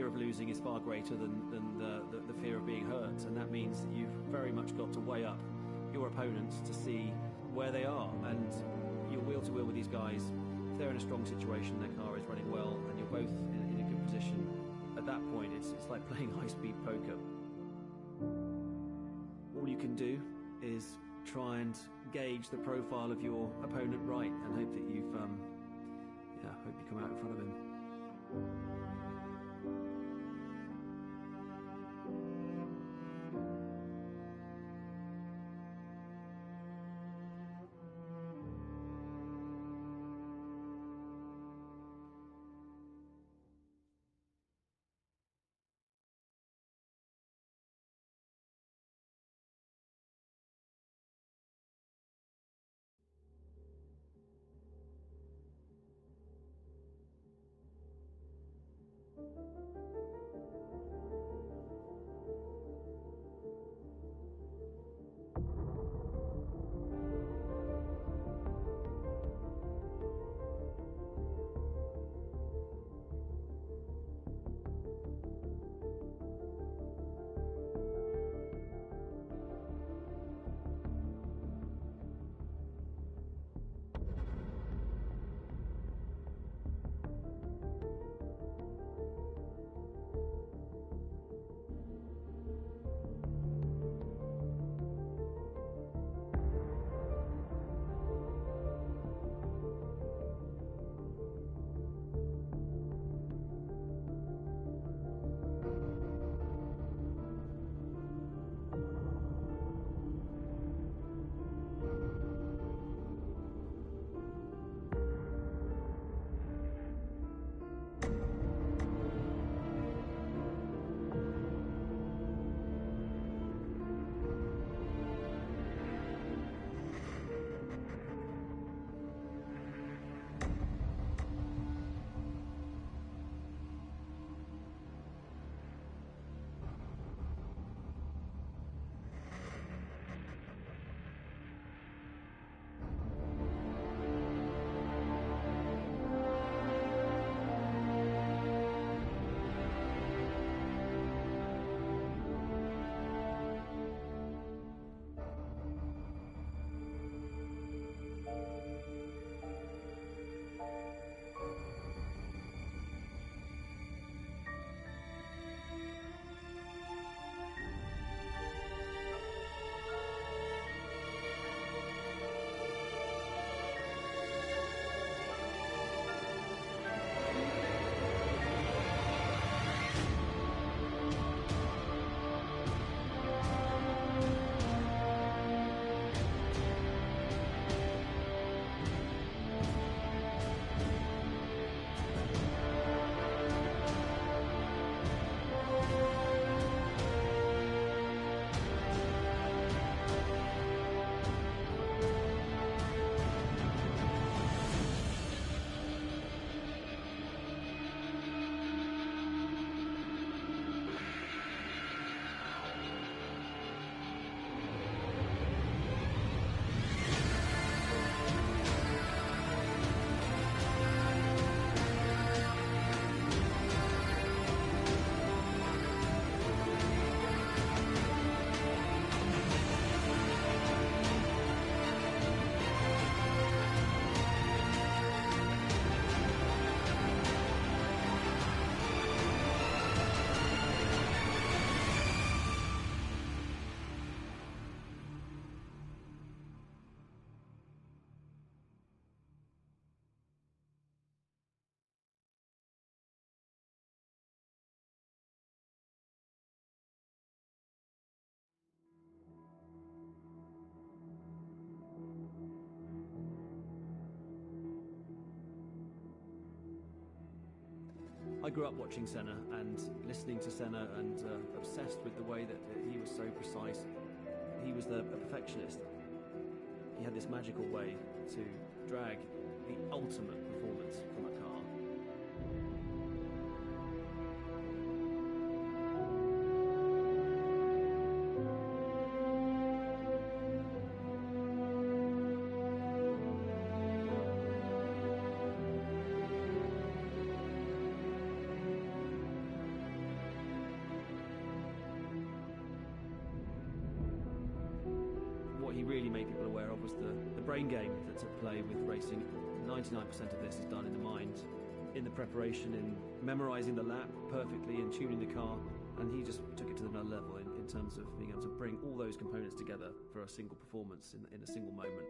fear of losing is far greater than the fear of being hurt, and that means that you've very much got to weigh up your opponents to see where they are, and you're wheel to wheel with these guys. If they're in a strong situation, their car is running well, and you're both in a good position, at that point it's like playing high-speed poker. All you can do is try and gauge the profile of your opponent right, and hope that you've hope you come out in front of him. I grew up watching Senna and listening to Senna and obsessed with the way that he was so precise. He was a perfectionist. He had this magical way to drag the ultimate performance from a car. made people aware of was the brain game that's at play with racing. 99% of this is done in the mind, in the preparation, in memorising the lap perfectly and tuning the car, and he just took it to another level in terms of being able to bring all those components together for a single performance in a single moment.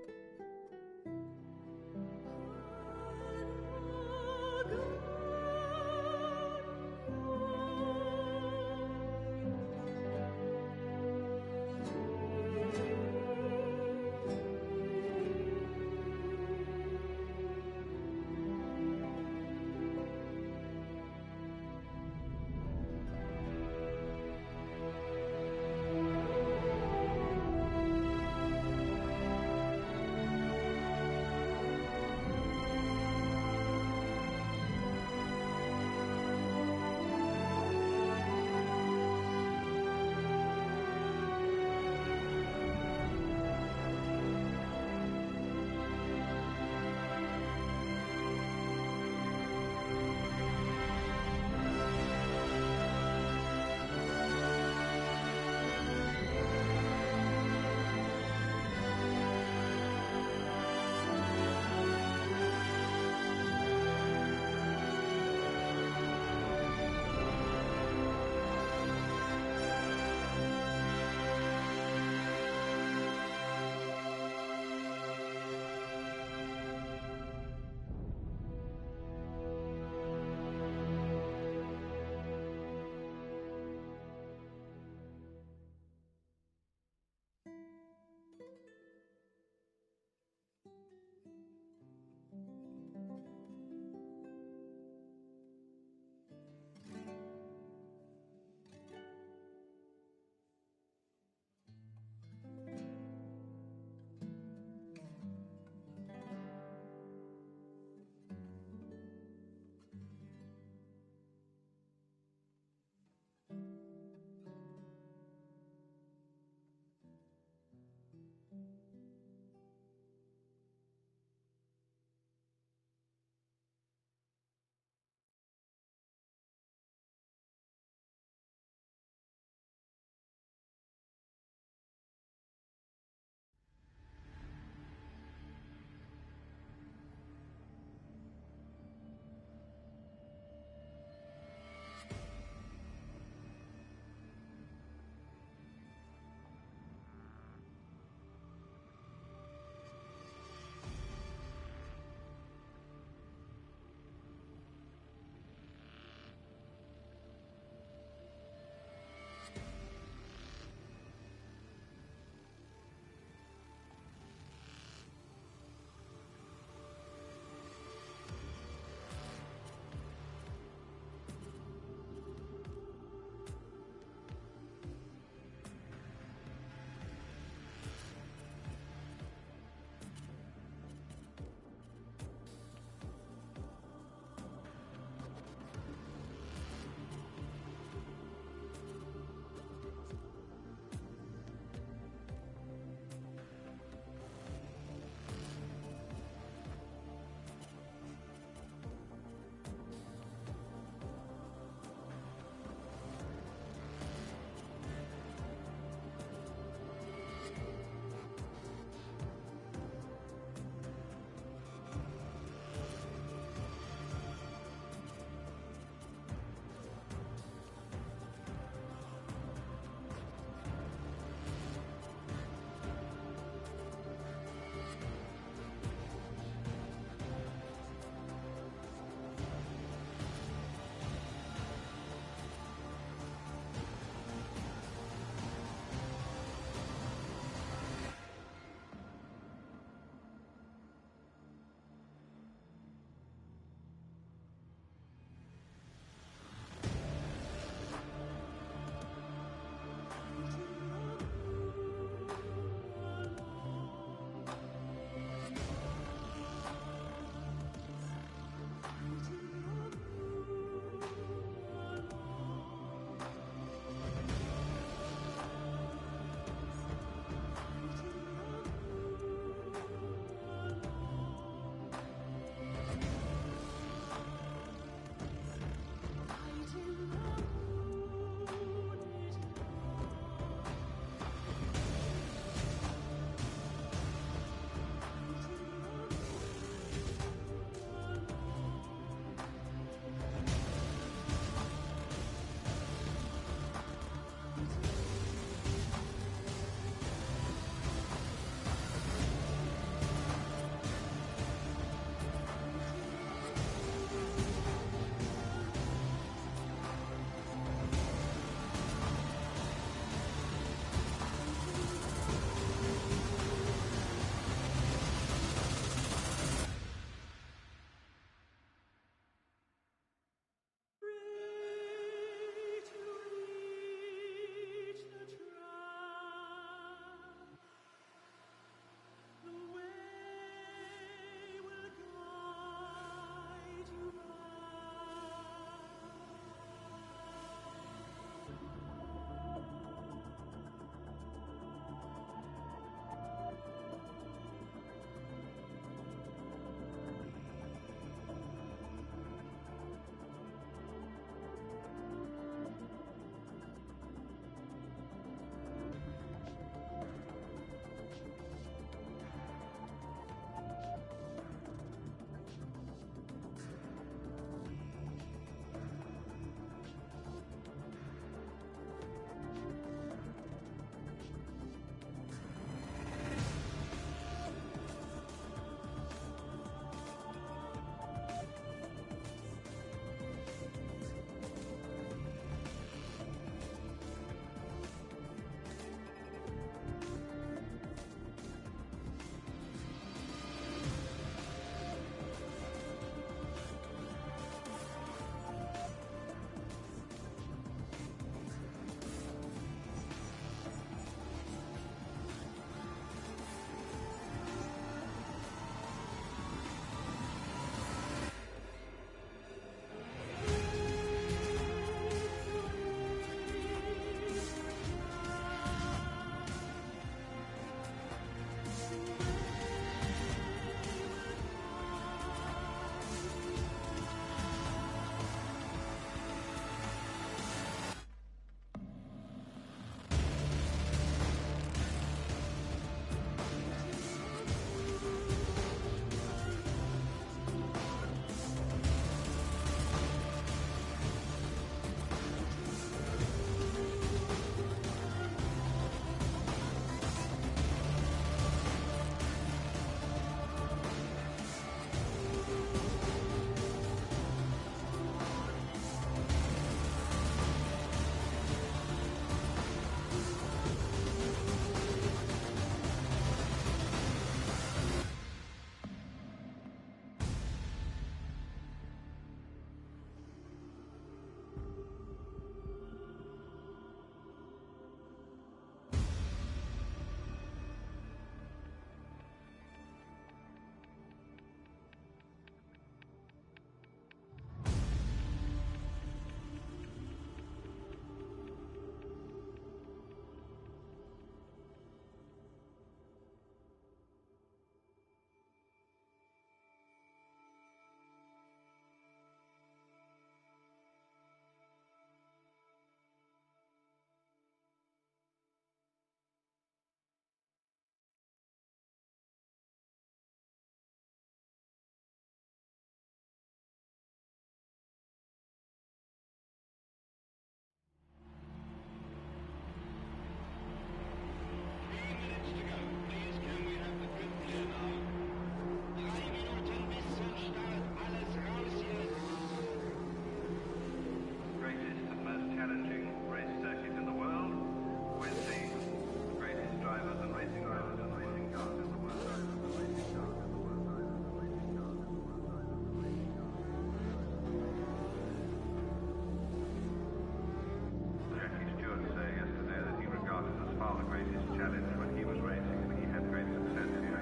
greatest challenge when he was racing, and he had great success here.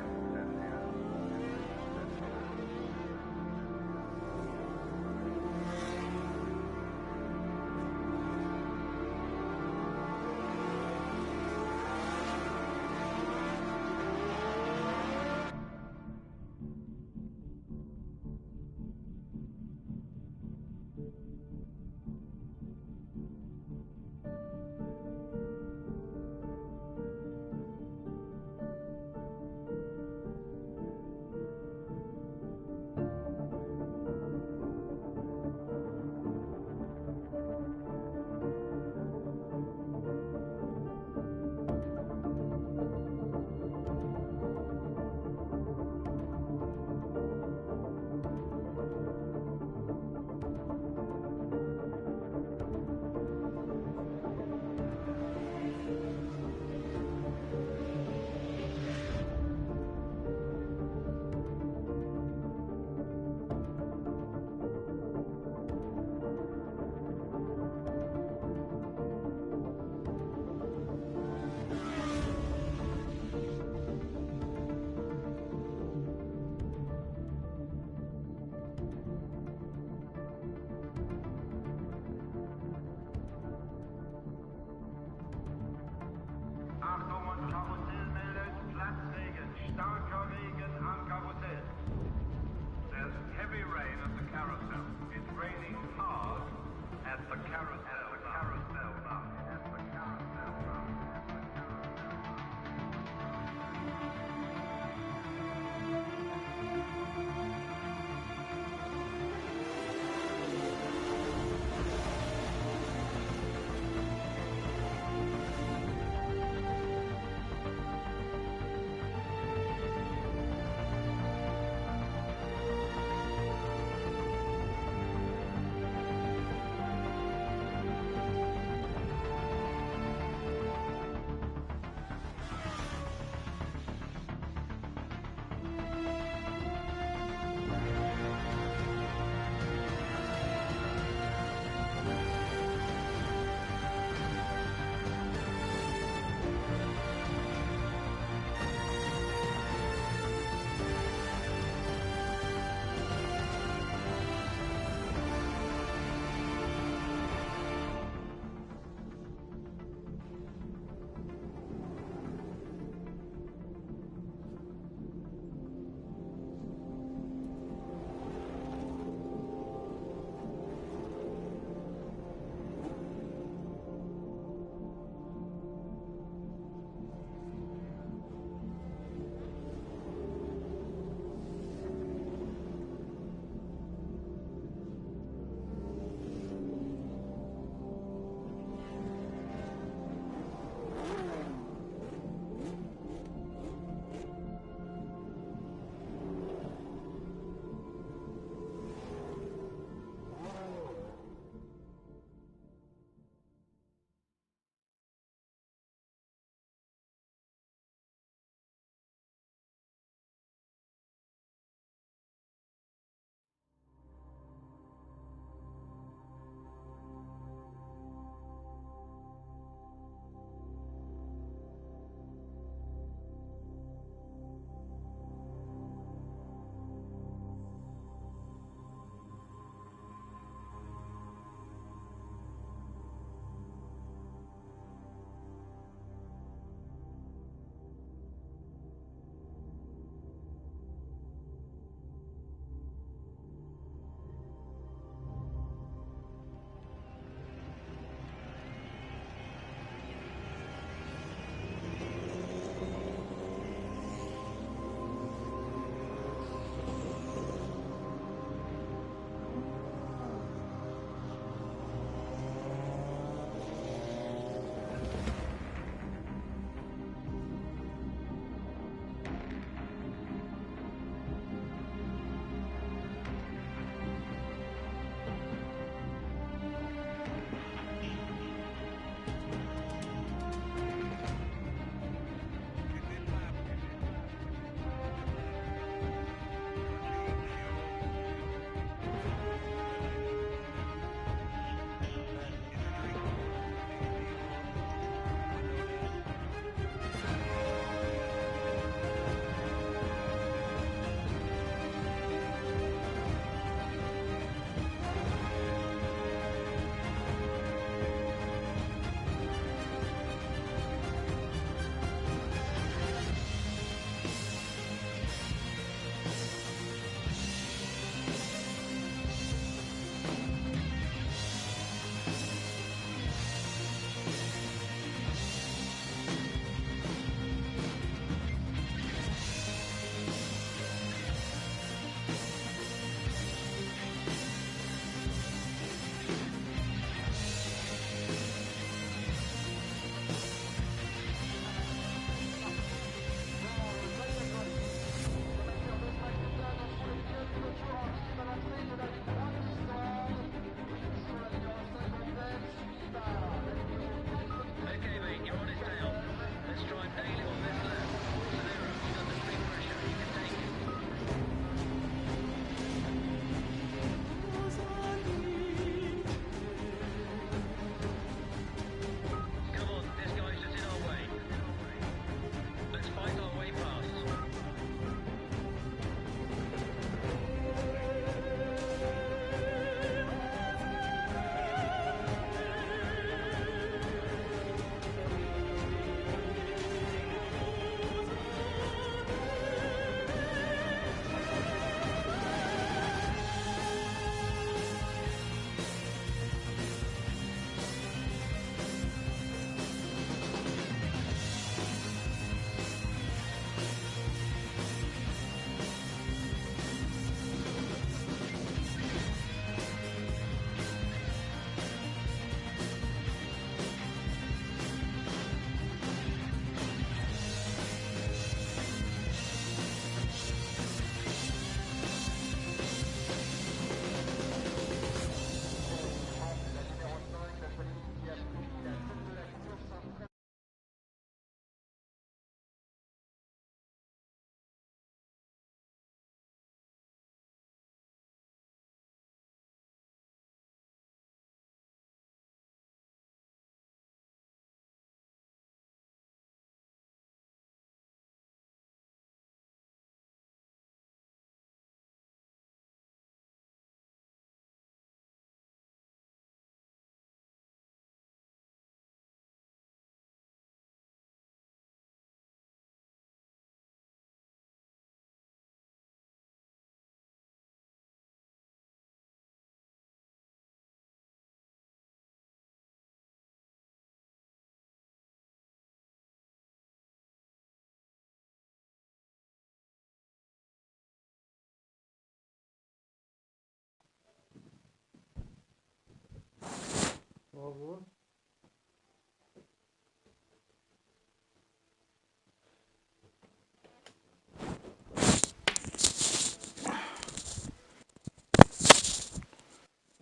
Onboard.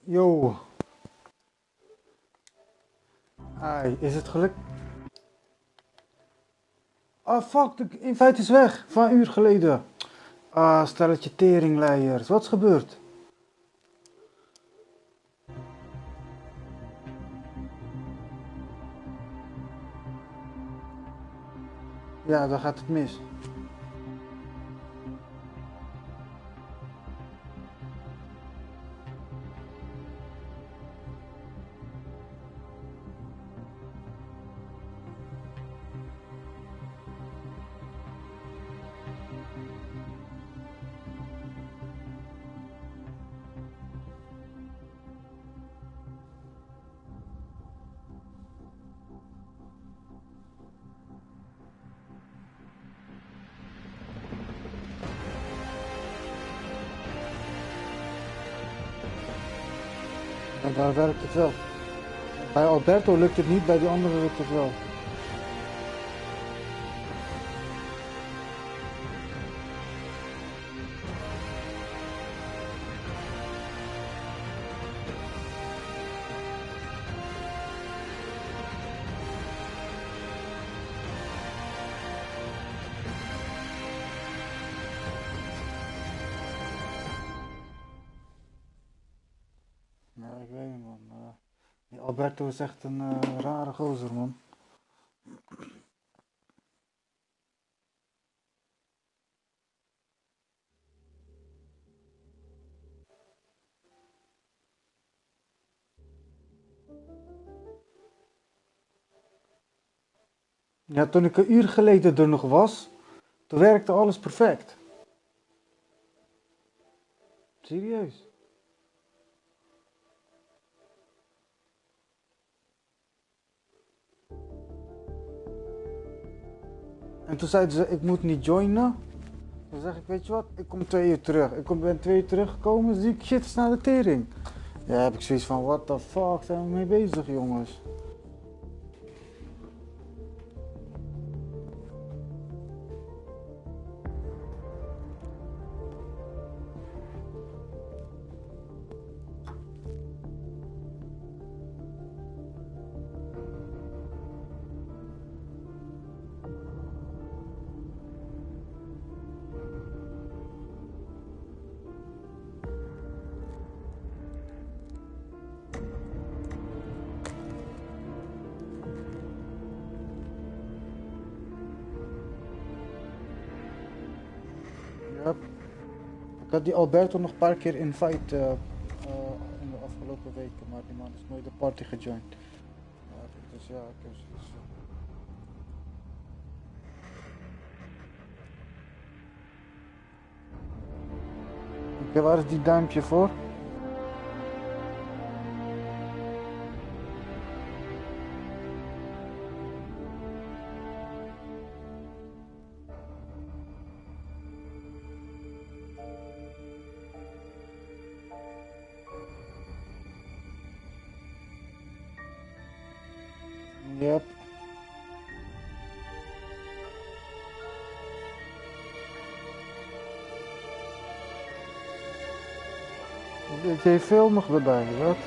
Yo. Ai, is het gelukt? Ah, fuck, de invite is weg. Van een uur geleden. Ah, stelletje teringleiers. Wat is gebeurd? Ja, dan gaat het mis. En daar werkt het wel. Bij Alberto lukt het niet, bij die andere lukt het wel. Ja, ik weet niet, man. Die Alberto is echt een rare gozer, man. Ja, toen ik een uur geleden er nog was, toen werkte alles perfect. Serieus. En toen zeiden ze, ik moet niet joinen. Dan zeg ik, weet je wat, ik kom 2 uur terug. Ben 2 uur teruggekomen, zie ik shit is naar de tering. Ja, heb ik zoiets van, what the fuck zijn we mee bezig, jongens? Yep. Ik had die Alberto nog een paar keer invite in de afgelopen weken, maar die man is nooit de party gejoined. Ja, dus ja, ik heb zoiets van. Oké, waar is die duimpje voor? Yep. Deed jij film nog erbij, wat?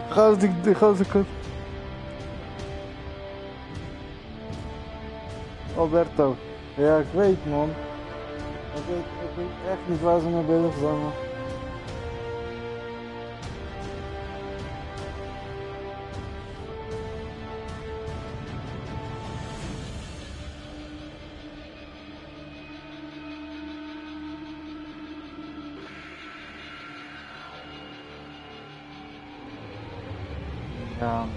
Gozer kut. Alberto. Ja, ik weet, man. Ik weet echt niet waar ze mee bezig zijn, man. Ja, man.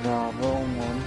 Ja, wel, man.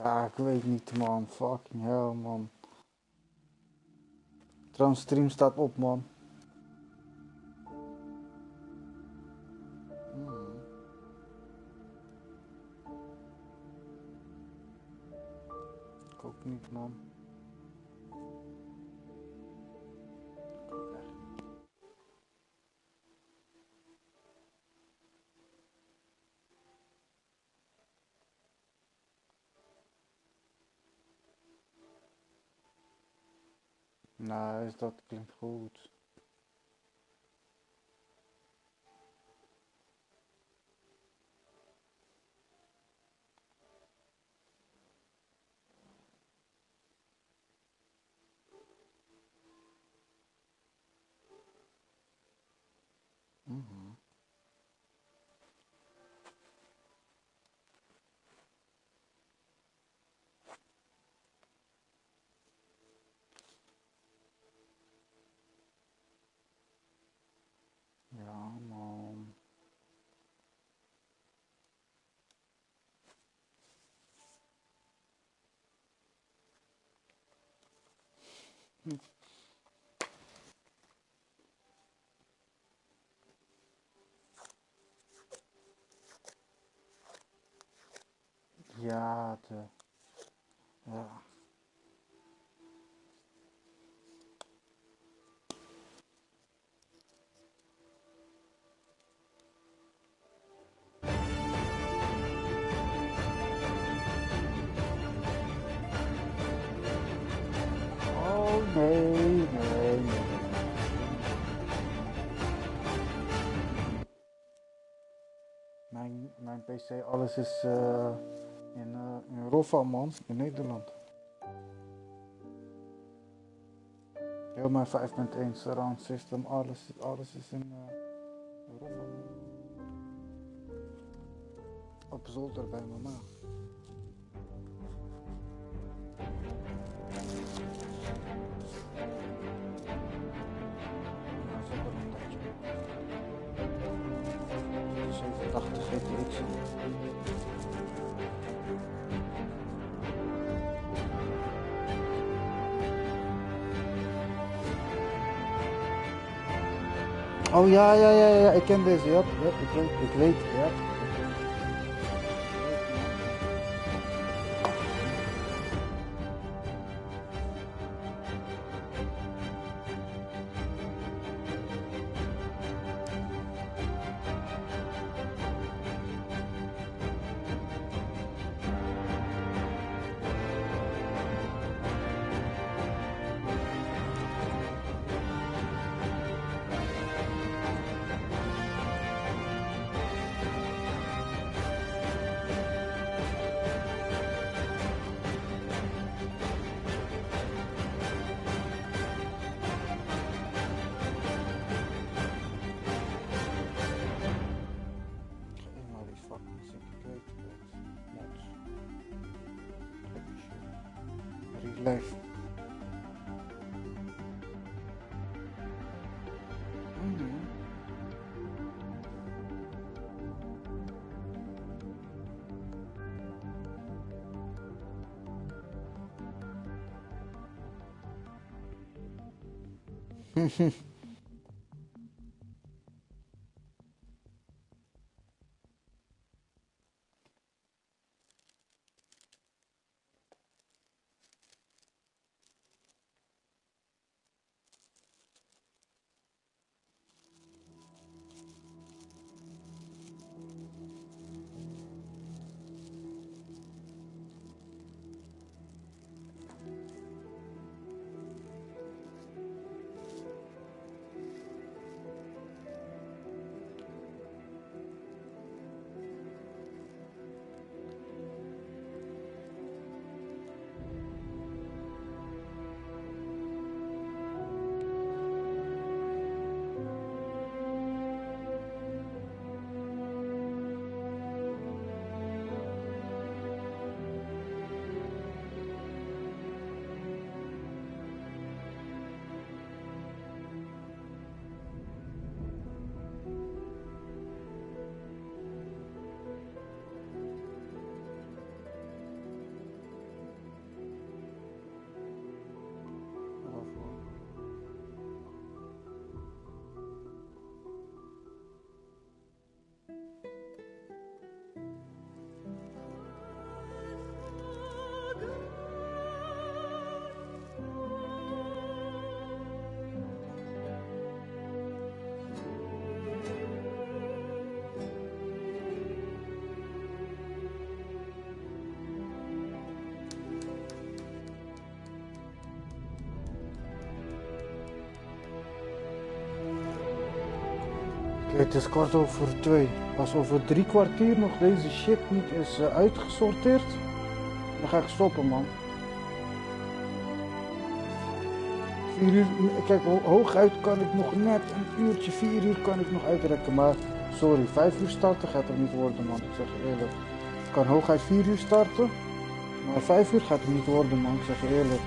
Ja, ik weet niet, man. Fucking hell, man. Trouwens, stream staat op, man. Ik ook niet, man. Nee, dat klinkt goed. Ja, man. Ja, ja. Oh, nee. Mijn PC, alles is in Roffa, man. In Nederland. Heel mijn 5.1 surround system, alles is in Roffa, man. Op zolder bij mama. Ja, zolder een tijdje. 87 GTX. Oh ja, ik ken deze, ja, ik weet, ja. Life. Het is 2:15. Als over 3 kwartier nog deze shit niet is uitgesorteerd, dan ga ik stoppen, man. 4 uur, kijk, hooguit kan ik nog net een uurtje, 4 uur kan ik nog uitrekken, maar sorry, 5 uur starten gaat er niet worden, man. Ik zeg je eerlijk. Ik kan hooguit 4 uur starten, maar 5 uur gaat het niet worden, man. Ik zeg je eerlijk.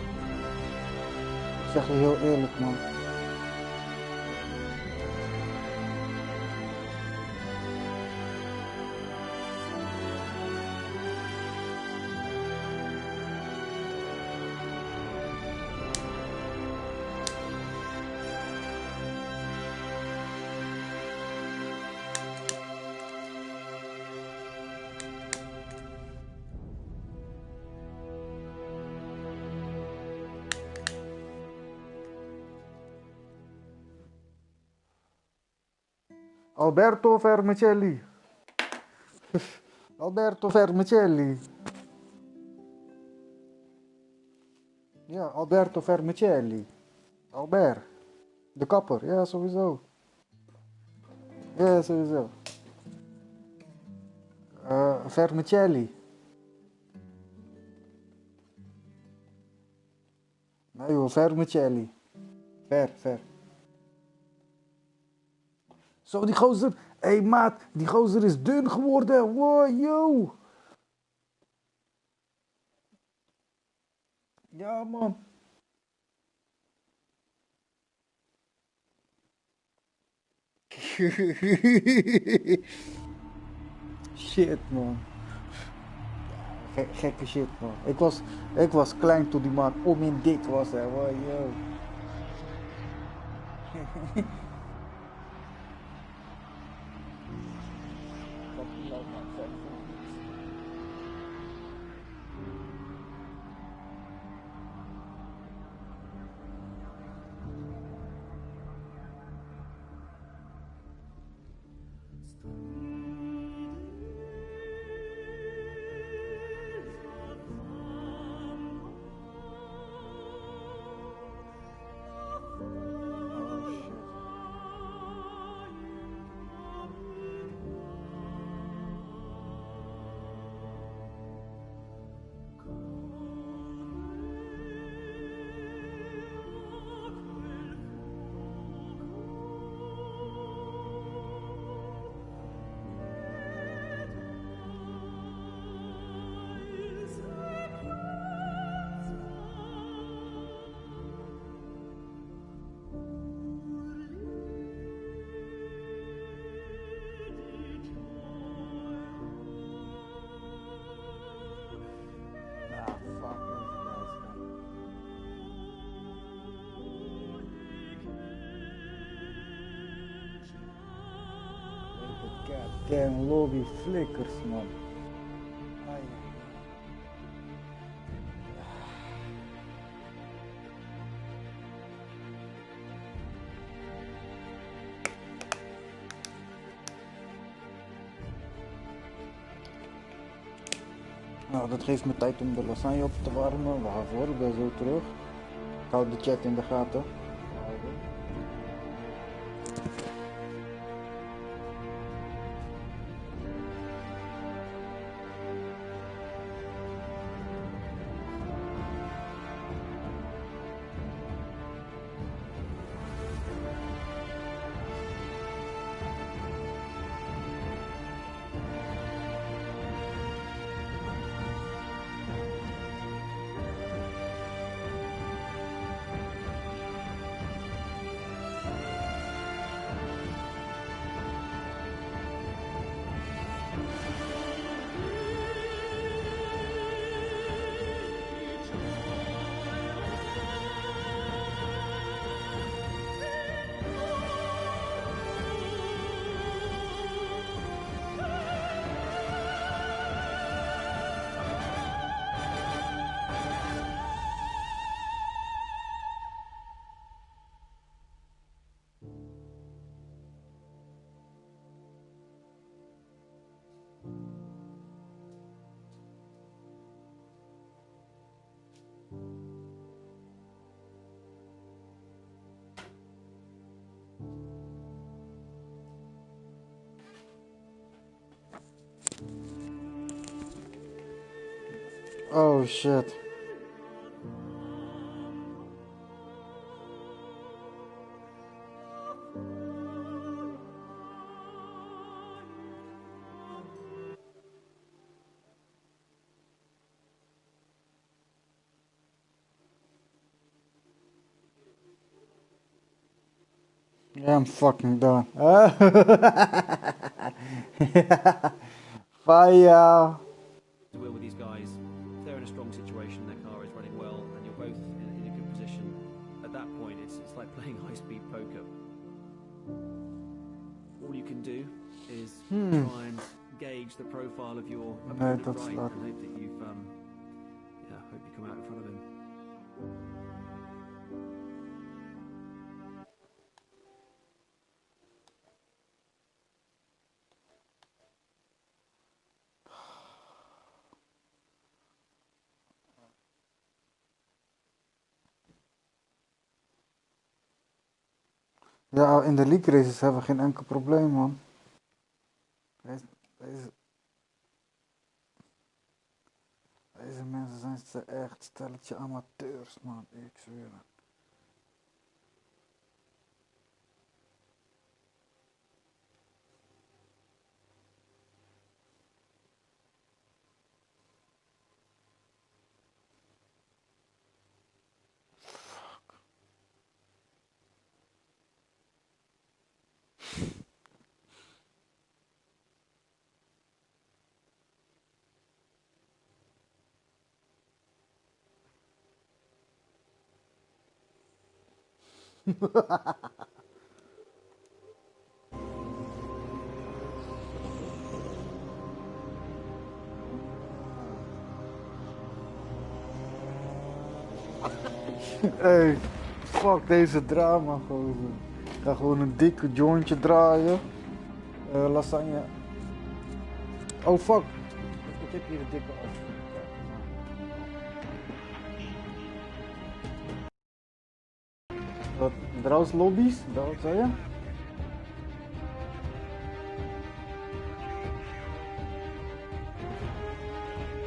Ik zeg je heel eerlijk, man. Alberto Vermicelli. Alberto Vermicelli. Ja, Alberto Vermicelli. Albert. De kapper, ja, sowieso. Ja, sowieso. Vermicelli. Nee joh, Vermicelli. Ver. Zo, die gozer. Hé maat, die gozer is dun geworden. Wow, yo. Ja, man. Shit, man. Gekke shit, man. Ik was klein toen die man om in dik was, hè. Wow, yo. Damn lobby flikkers, man. Nou, dat geeft me tijd om de lasagne op te warmen. We gaan voor, ik ben zo terug. Ik hou de chat in de gaten. Oh shit. Yeah, I'm fucking done. Fire. To wheel with these guys, if they're in a strong situation, their car is running well, and you're both in a good position, at that point it's like playing high-speed poker. All you can do is try and gauge the profile of your opponent that's right, not- and hope that you've hope you come out in front of him. Ja, in de league races hebben we geen enkel probleem, man. Deze mensen zijn echt stelletje amateurs, man. Ik zweer het. Hey, fuck deze drama, gozer. Ik ga gewoon een dikke jointje draaien. Lasagne. Oh fuck. Ik heb hier een dikke af. Wat? Draus lobby's? Dat zei je?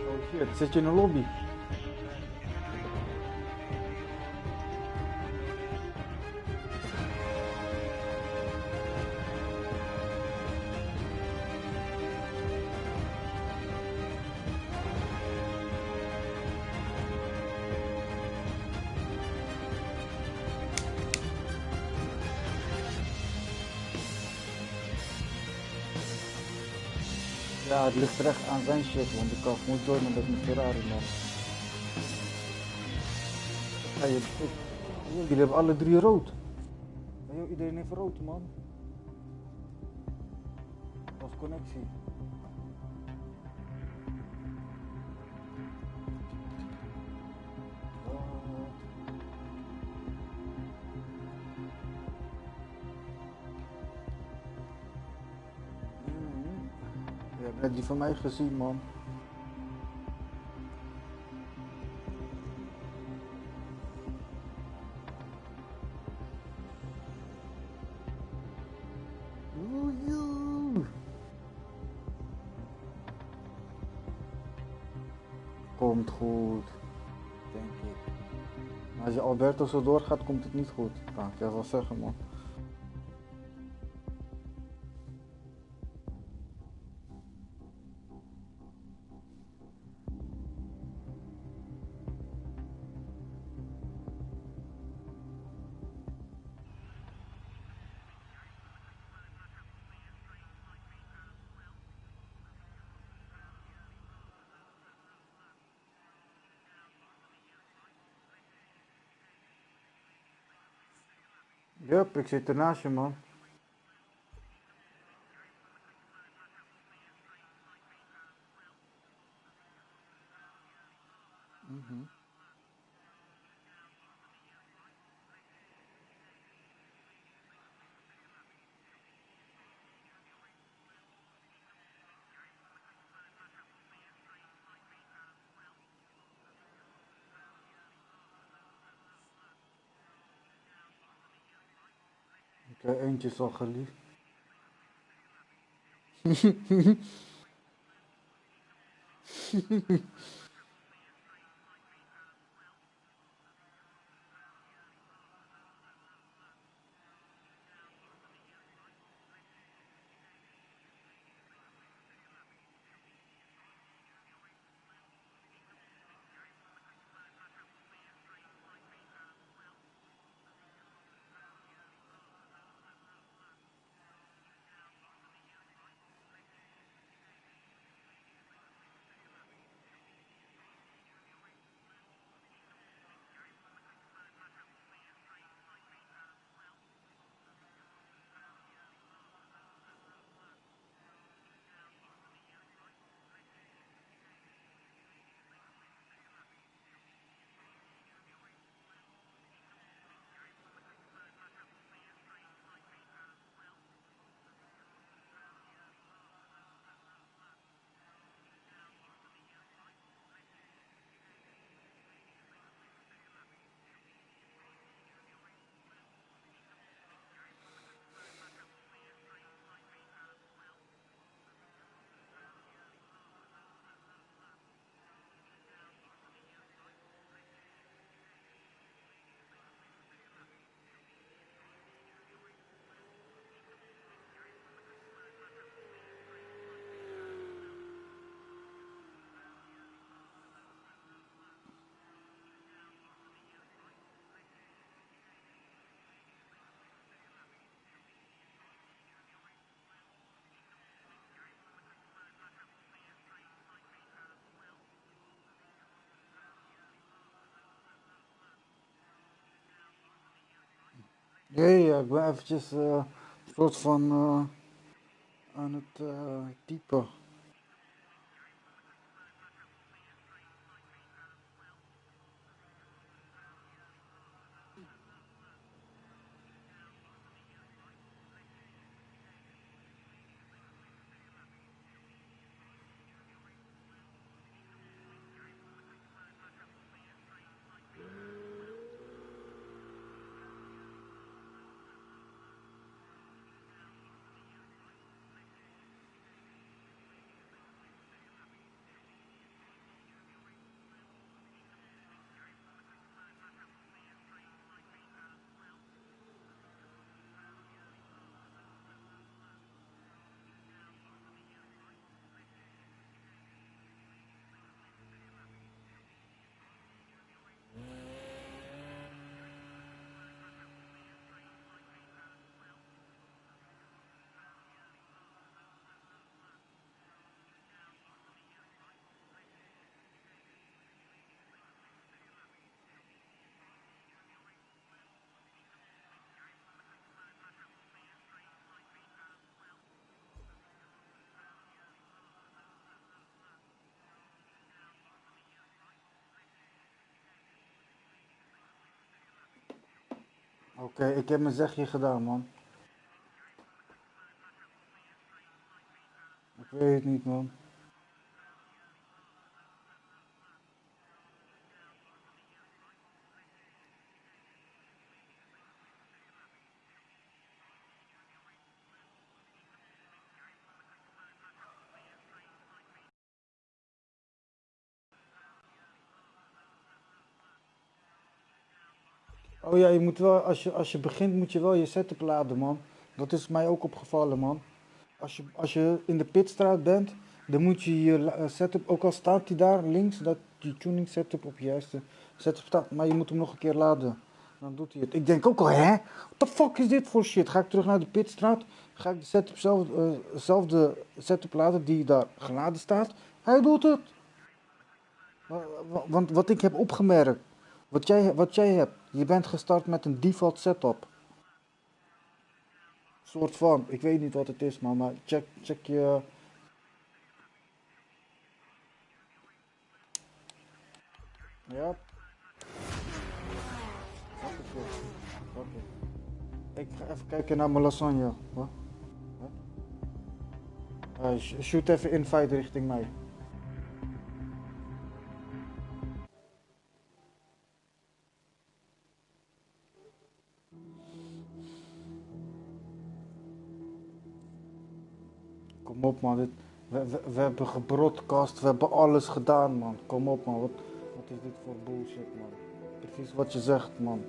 Oh shit, zit je in een lobby? Ja, het ligt er echt aan zijn shit, want ik kan gewoon joinen met mijn Ferrari, man. Hey, jullie hebben alle drie rood. Hey, iedereen heeft rood, man. Als connectie. Je hebt net die van mij gezien, man. Komt goed, denk ik. Maar als je Alberto zo doorgaat, komt het niet goed. Kan ik je wel zeggen, man. Yup, ik zit ernaast je, man. Oké, eentje is al geliefd. Ja, ik ben eventjes soort van aan het typen. Oké, ik heb mijn zegje gedaan, man. Ik weet het niet, man. Oh ja, je moet wel, als je begint moet je wel je setup laden, man. Dat is mij ook opgevallen, man. Als je in de pitstraat bent, dan moet je je setup, ook al staat die daar links, dat die tuning setup op je juiste setup staat, maar je moet hem nog een keer laden. Dan doet hij het. Ik denk ook al, hè? What the fuck is dit voor shit? Ga ik terug naar de pitstraat, ga ik de setup zelfde setup laden die daar geladen staat. Hij doet het. Want wat ik heb opgemerkt, wat jij hebt, je bent gestart met een default setup. Soort van, ik weet niet wat het is, man, maar check je. Ja, wat is dit? Oké. Ik ga even kijken naar mijn lasagne. Wat? Wat? Shoot even invite richting mij. Kom op, man. We hebben gebroadcast, we hebben alles gedaan, man. Kom op, man. Wat is dit voor bullshit, man? Precies wat je zegt, man.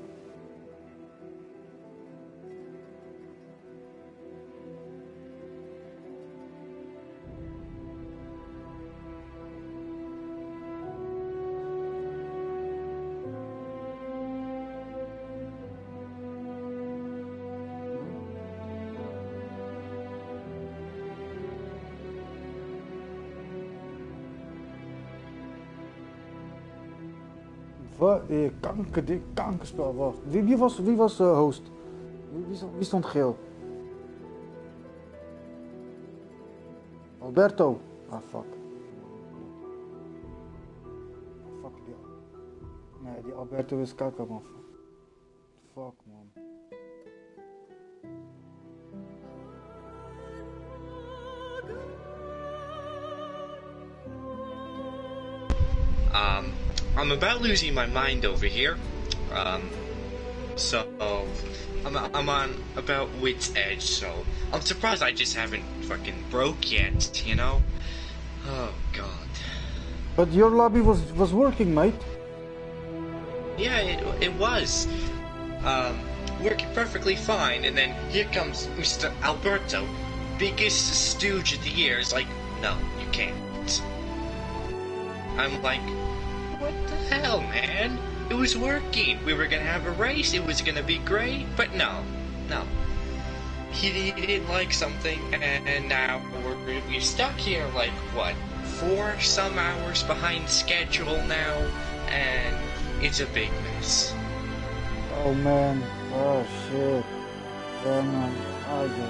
Wat? Kankerspel, wacht. Wie was host? Wie stond geel? Alberto. Ah, fuck. Fuck die. Nee, die Alberto is kakka, man. Fuck, man. I'm about losing my mind over here. So I'm on about wit's edge. So I'm surprised I just haven't fucking broke yet. You know? Oh God. But your lobby was working, mate. Yeah, it was. Working perfectly fine, and then here comes Mr. Alberto, biggest stooge of the year. Is like, no, you can't. I'm like, what the hell, man? It was working. We were gonna have a race. It was gonna be great. But no. He didn't like something, and now we're stuck here like, what, 4 some hours behind schedule now, and it's a big mess. Oh, man. Oh shit. Yeah man. I get it.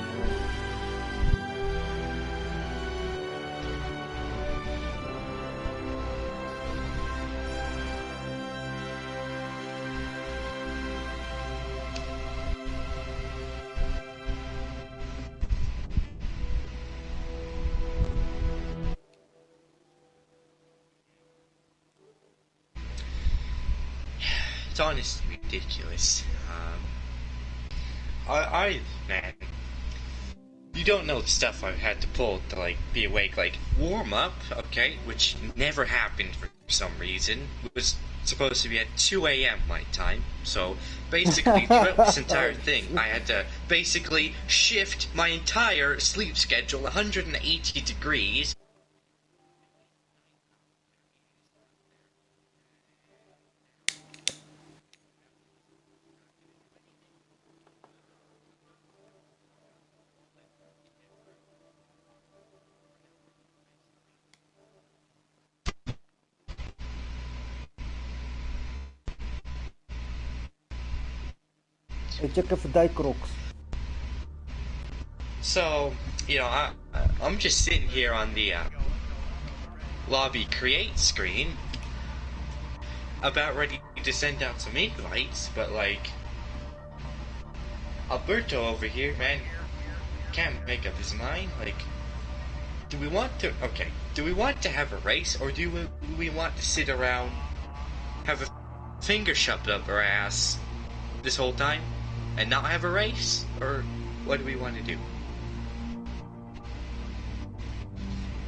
It's honestly ridiculous. Man, you don't know the stuff I've had to pull to like be awake. Like warm up, okay, which never happened for some reason. It was supposed to be at 2 a.m. my time. So basically, throughout this entire thing, I had to basically shift my entire sleep schedule 180 degrees. Ik check even Dijkroks. So, you know, I'm just sitting here on the lobby create screen, about ready to send out some invites, but like, Alberto over here, man, can't make up his mind. Like, do we want to have a race, or do we want to sit around, have a finger shoved up our ass this whole time, and not have a race? Or what do we want to do?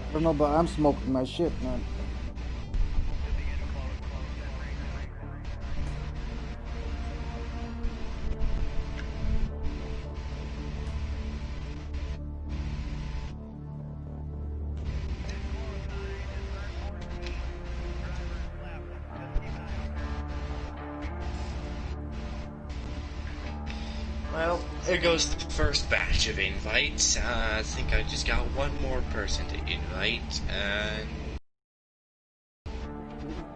I don't know, but I'm smoking my shit, man. Well, there goes the first batch of invites. I think I just got one more person to invite, and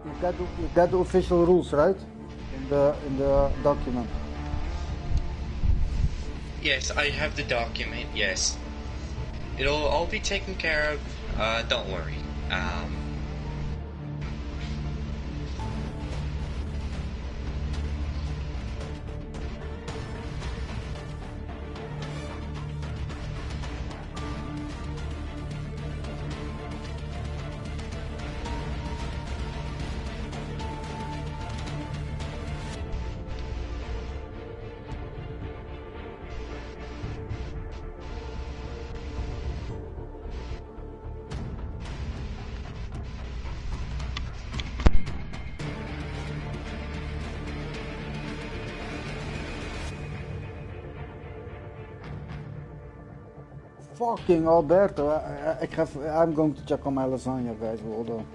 You got the official rules, right? In the document. yes, I have the document. Yes, it'll all be taken care of. Don't worry. Fucking Alberto, I'm going to check on my lasagna, guys. Hold on.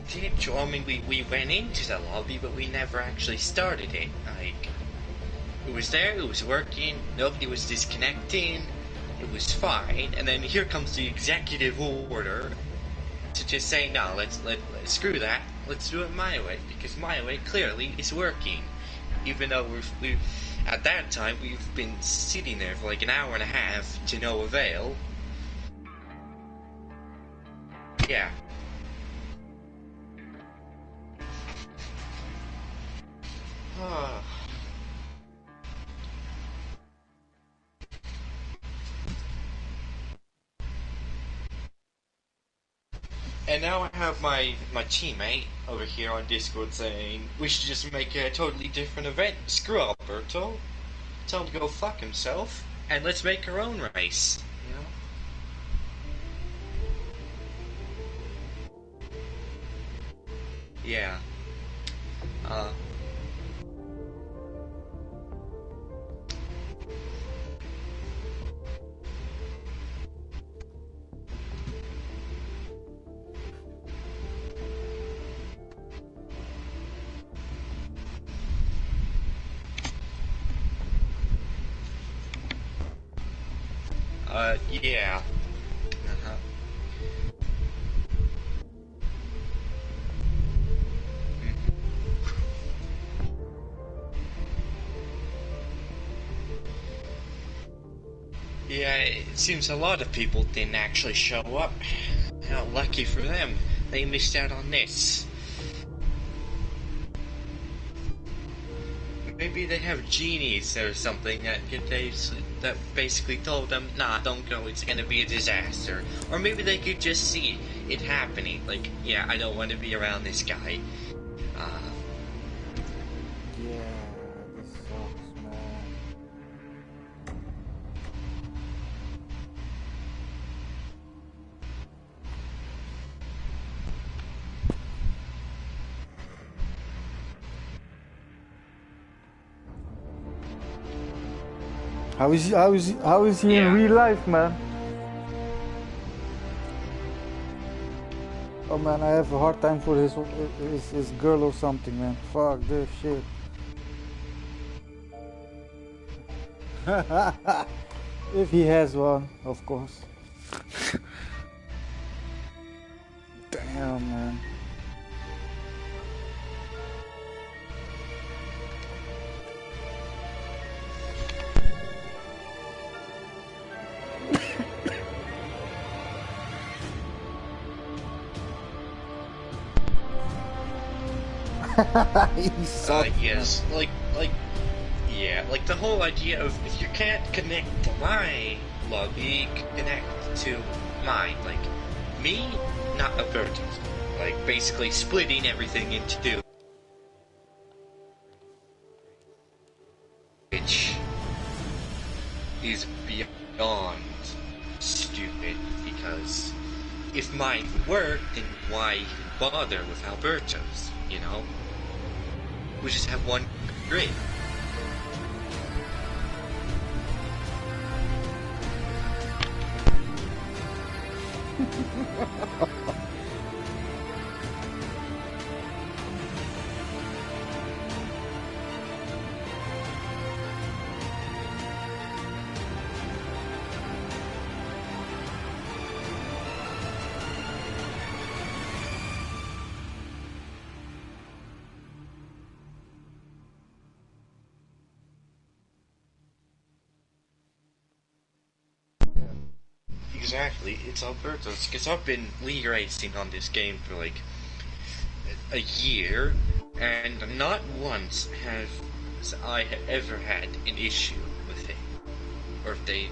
Did you? I mean, we went into the lobby, but we never actually started it. Like, it was there, it was working, nobody was disconnecting, it was fine, and then here comes the executive order to just say, no, let's screw that, let's do it my way, because my way clearly is working. Even though we've at that time we've been sitting there for like an hour and a half to no avail. Yeah. And now I have my teammate over here on Discord saying we should just make a totally different event. Screw Alberto. Tell him to go fuck himself, and let's make our own race. You know? Yeah. Yeah. Yeah, it seems a lot of people didn't actually show up. How lucky for them. They missed out on this. Maybe they have genies or something that basically told them, nah, don't go, it's gonna be a disaster. Or maybe they could just see it happening, like, yeah, I don't want to be around this guy. Yeah, this sucks, man. How is he in real life, man? Oh man, I have a hard time for his girl or something, man. Fuck this shit. If he has one, of course. Damn, man. He sucks, yes, yeah, like the whole idea of if you can't connect to my lobby, connect to mine, like me, not Alberto's, like basically splitting everything into two. Which is beyond stupid, because if mine would work, then why even bother with Alberto's, you know? We just have one grid. Exactly, it's Alberto's, because I've been league racing on this game for like a year, and not once have I ever had an issue with it. Or if they...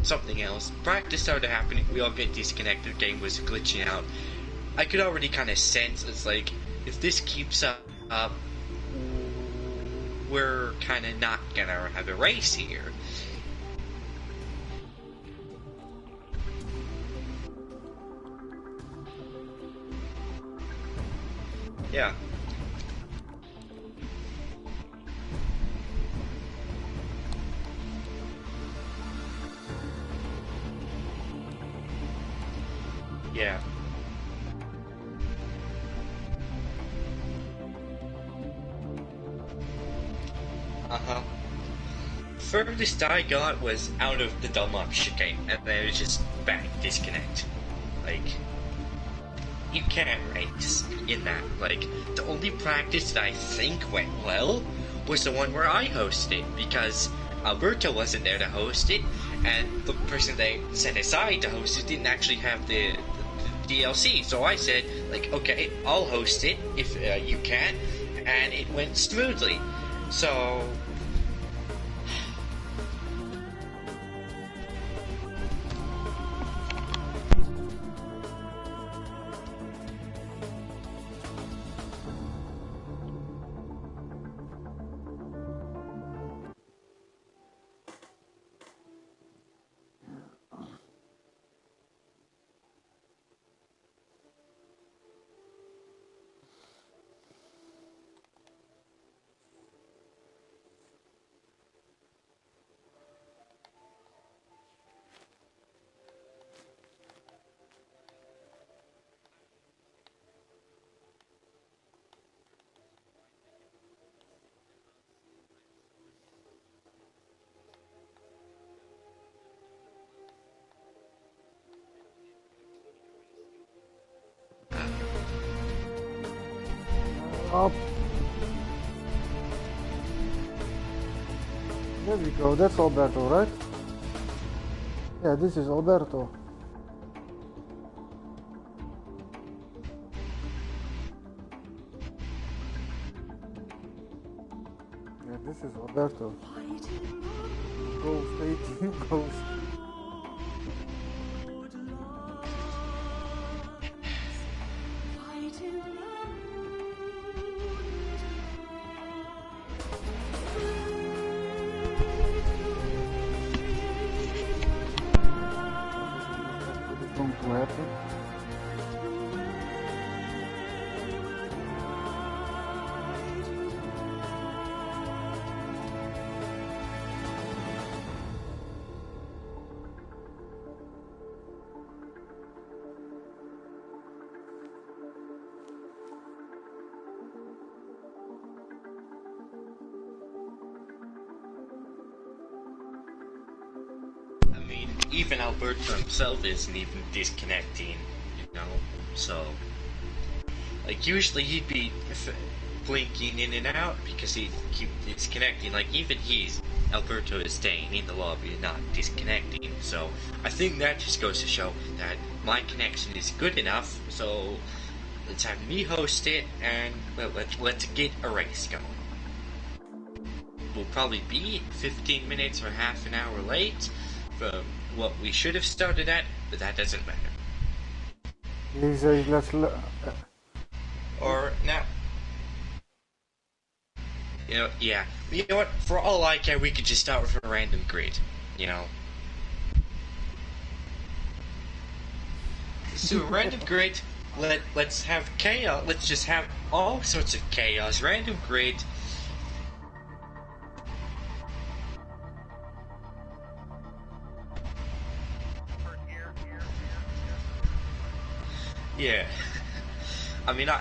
Something else. Practice started happening, we all get disconnected, game was glitching out. I could already kind of sense, it's like, if this keeps up, we're kind of not gonna have a race here. Yeah. Yeah. Furthest I got was out of the Lmp2 chicane, and then it was just bang, disconnect. Like, you can't race in that. Like, the only practice that I think went well was the one where I hosted, because Alberto wasn't there to host it, and the person they set aside to host it didn't actually have the DLC. So I said, like, okay, I'll host it if you can, and it went smoothly. So... Up. There we go, that's Alberto, right? Yeah, this is Alberto. Yeah, this is Alberto. Ghost, 18 Ghost. Going to happen. I mean, even Alberto himself isn't even disconnecting, you know, so... Like, usually he'd be blinking in and out because he'd keep disconnecting. Like, even Alberto is staying in the lobby and not disconnecting, so I think that just goes to show that my connection is good enough, so let's have me host it, and let's get a race going. We'll probably be 15 minutes or half an hour late from what we should have started at, but that doesn't matter. He says let's Or now, you know, yeah. You know what? For all I care, we could just start with a random grid. You know. So a random grid. Let's have chaos. Let's just have all sorts of chaos. Random grid. Yeah. I mean, I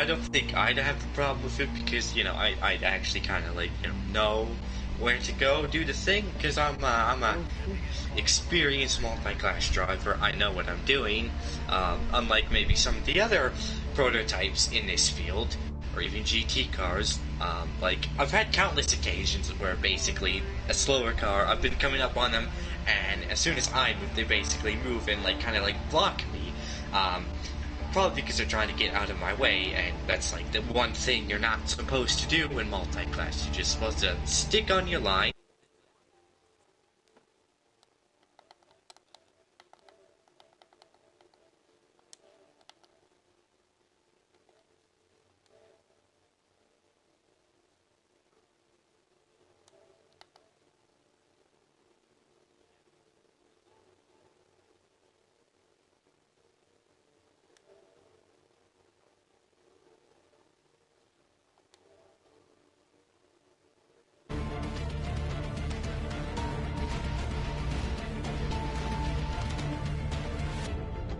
don't think I'd have a problem with it because, you know, I'd actually kind of like, you know where to go, do the thing, because I'm a experienced multi-class driver. I know what I'm doing, unlike maybe some of the other prototypes in this field, or even GT cars. Like, I've had countless occasions where basically a slower car, I've been coming up on them, and as soon as I move, they basically move and like kind of like block me. Probably because they're trying to get out of my way, and that's like the one thing you're not supposed to do in multi-class. You're just supposed to stick on your line.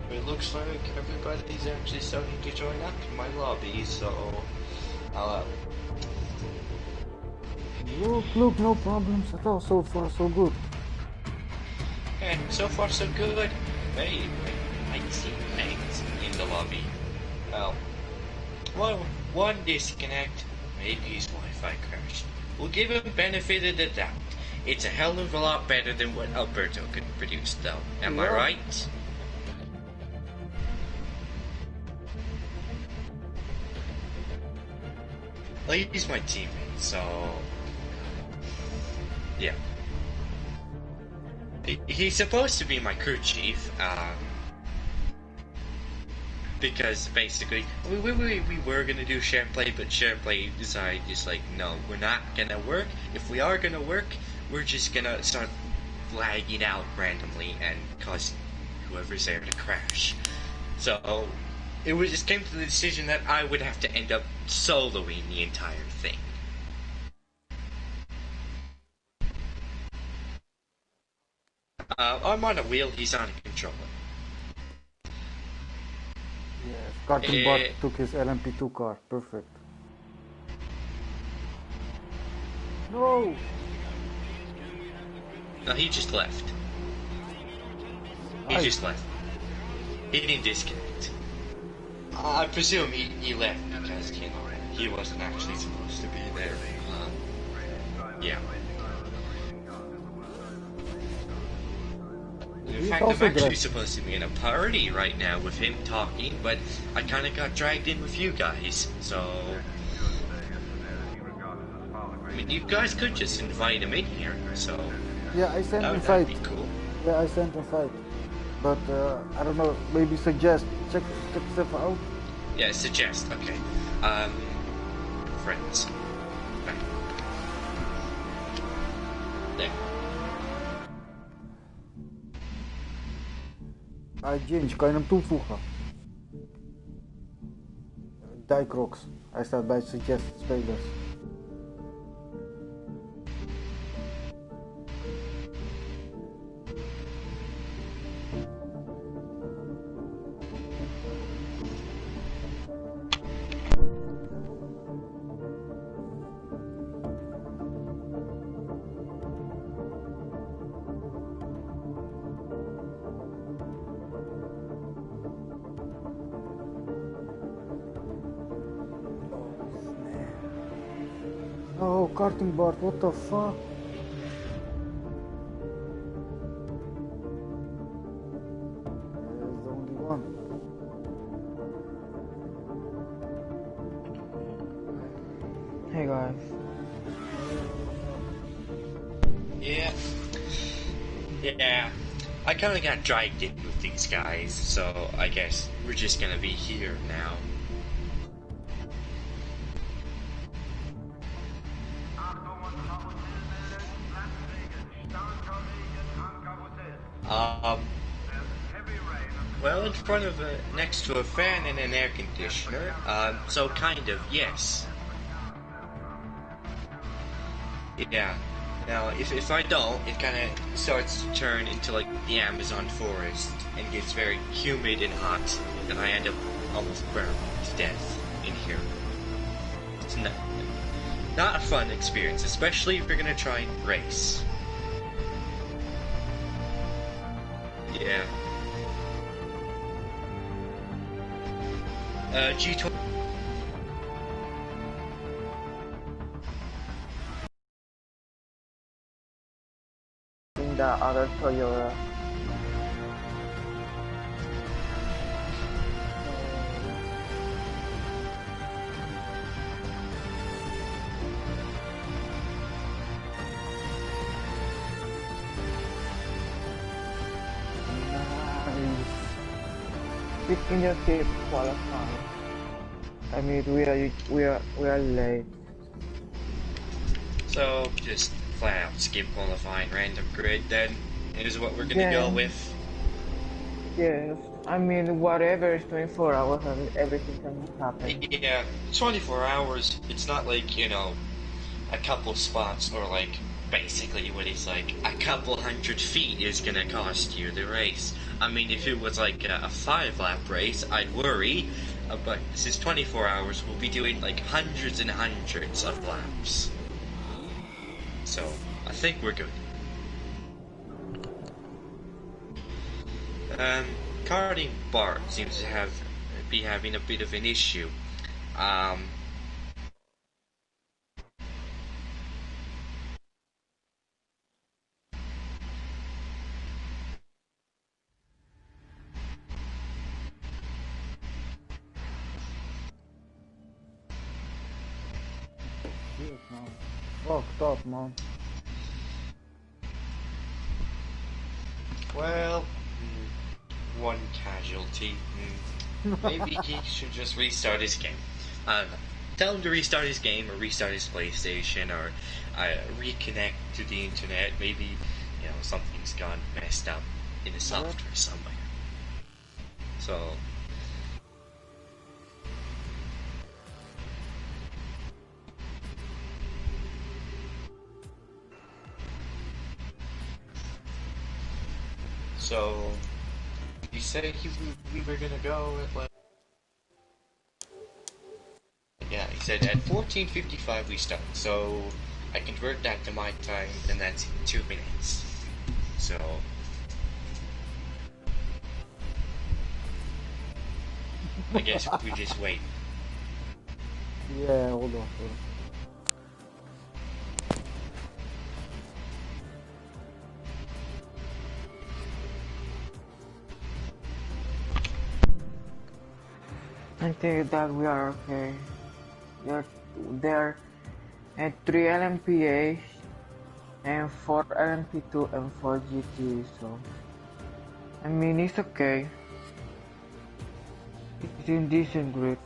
It looks like everybody's actually starting to join up in my lobby, so I'll Look, no problems at all. So far, so good. and so far so good. Hey, I see names in the lobby. Well, one disconnect, maybe his Wi-Fi crashed. We'll give him benefit of the doubt. It's a hell of a lot better than what Alberto could produce, though. Am I right? Well, he's my teammate, so... yeah. He's supposed to be my crew chief, because basically, we were gonna do share play, but share play decided just like, no, we're not gonna work. If we are gonna work, we're just gonna start lagging out randomly and cause whoever's there to crash. So, it just came to the decision that I would have to end up soloing the entire thing. I'm on a wheel, he's on a controller. Yes, Cartoon Bot took his Lmp2 car. Perfect. No! No, he just left. He just left. he didn't disconnect. I presume he left because, you know, he wasn't actually supposed to be there. Yeah. In fact, I'm actually supposed to be in a party right now with him talking, but I kind of got dragged in with you guys, so... I mean, you guys could just invite him in here, so... Yeah, I sent that'd invite. be cool. Yeah, I sent invite. But, I don't know, maybe suggest. Check stuff out. Yeah, suggest, okay. Friends. Right. There. Ginge, kan je hem toevoegen? Dijkrox. Hij staat bij suggest spelers. Oh, karting board, what the fuck? There's the only one. Hey guys. Yeah. I kinda got dragged in with these guys, so I guess we're just gonna be here now. Well, in front of next to a fan and an air conditioner, so kind of, yes. Yeah. Now, if I don't, it kind of starts to turn into like the Amazon forest and gets very humid and hot, and I end up almost burned to death in here. It's not a fun experience, especially if you're gonna try and race. Yeah. G20. In the other Toyota. We can just keep qualifying. I mean, we are late. So just flat out skip qualifying random grid then is what we're gonna go with. Yes, I mean whatever is 24 hours and everything can happen. Yeah, 24 hours. It's not like, you know, a couple spots or like basically what is like a couple 100 feet is gonna cost you the race. I mean, if it was like a 5-lap race, I'd worry. But this is 24 hours. We'll be doing like hundreds and hundreds of laps. So I think we're good. Karting Bart seems to be having a bit of an issue. Fucked up, man. Well, one casualty. Maybe he should just restart his game. I don't know. Tell him to restart his game or restart his PlayStation or reconnect to the internet. Maybe, you know, something's gone messed up in the software somewhere. So... So, he said we were gonna go at like... Yeah, he said at 14:55 we start, so I convert that to my time, and that's in 2 minutes. So... I guess we just wait. Yeah, hold on. I think that we are okay. There are 3 LMPAs and 4 Lmp2 and 4 GT, so I mean it's okay. It's in decent grip.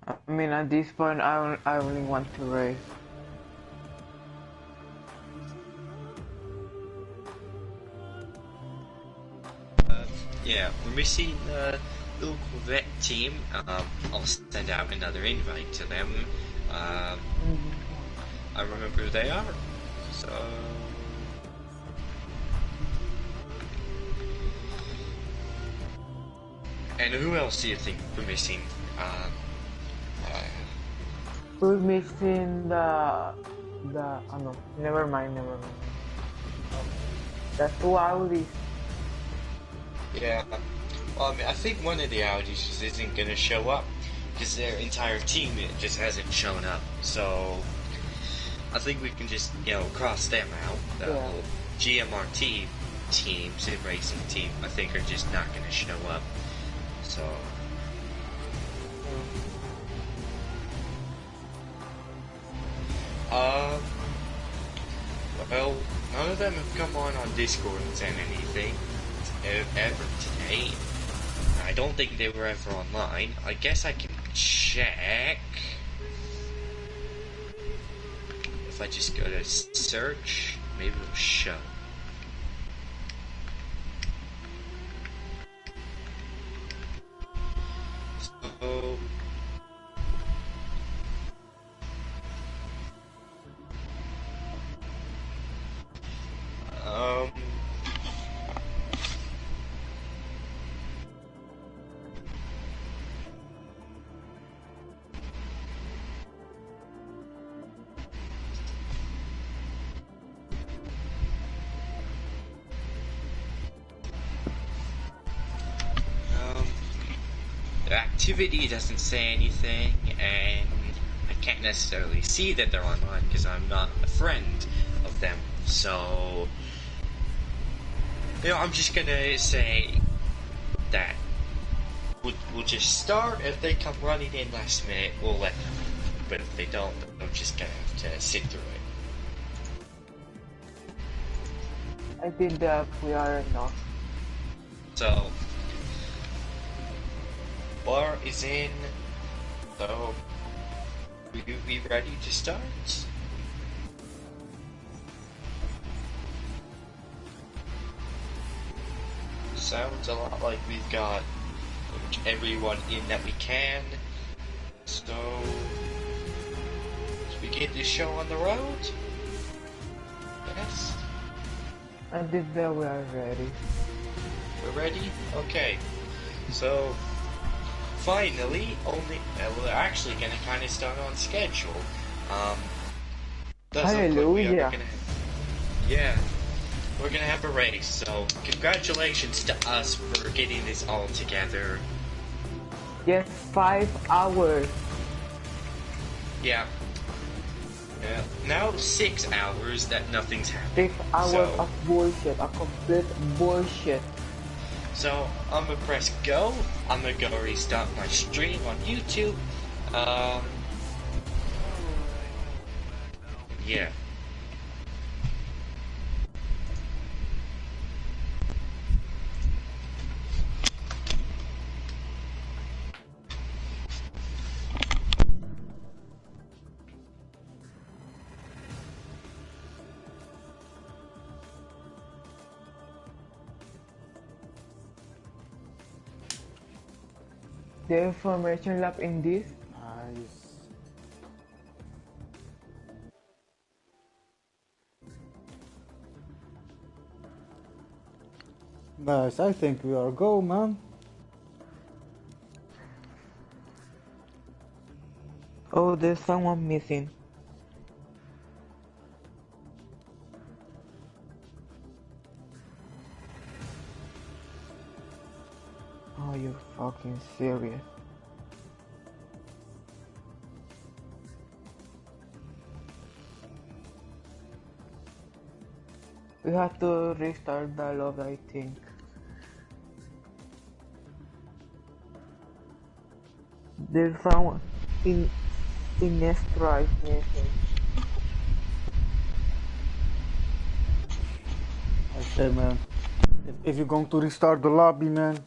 I mean at this point I only want to race. Yeah, we're missing the little Corvette team. I'll send out another invite to them. I remember who they are. So. And who else do you think we're missing? We're missing the oh no, never mind. That's 2 Audis. Yeah. Well, I mean, I think one of the Audis just isn't gonna show up because their entire team just hasn't shown up. So I think we can just cross them out. The whole GMRT team, sim racing team, I think are just not gonna show up. So. Well, none of them have come on Discord and said anything ever today. I don't think they were ever online. I guess I can check. If I just go to search, maybe it'll show. So. The activity doesn't say anything, and I can't necessarily see that they're online because I'm not a friend of them. So, I'm just gonna say that we'll just start. If they come running in last minute, we'll let them. But if they don't, I'm just gonna have to sit through it. I think that we are enough. So, bar is in. So, will you be ready to start? Sounds a lot like we've got everyone in that we can. So, should we get this show on the road? Yes? I think that we are ready. We're ready? Okay. So, finally, we're actually going to kind of start on schedule. Hallelujah. We're going to have a race. So, congratulations to us for getting this all together. Yes, 5 hours. Yeah. Now 6 hours that nothing's happened. 6 hours of bullshit, a complete bullshit. So, I'm gonna press go. I'm gonna go restart my stream on YouTube. Yeah. The information lab in this. Nice, I think we are go, man. there's someone missing. Are you fucking serious? We have to restart the log, I think. There's someone in Nestra is missing. I say, man, if you're going to restart the lobby, man,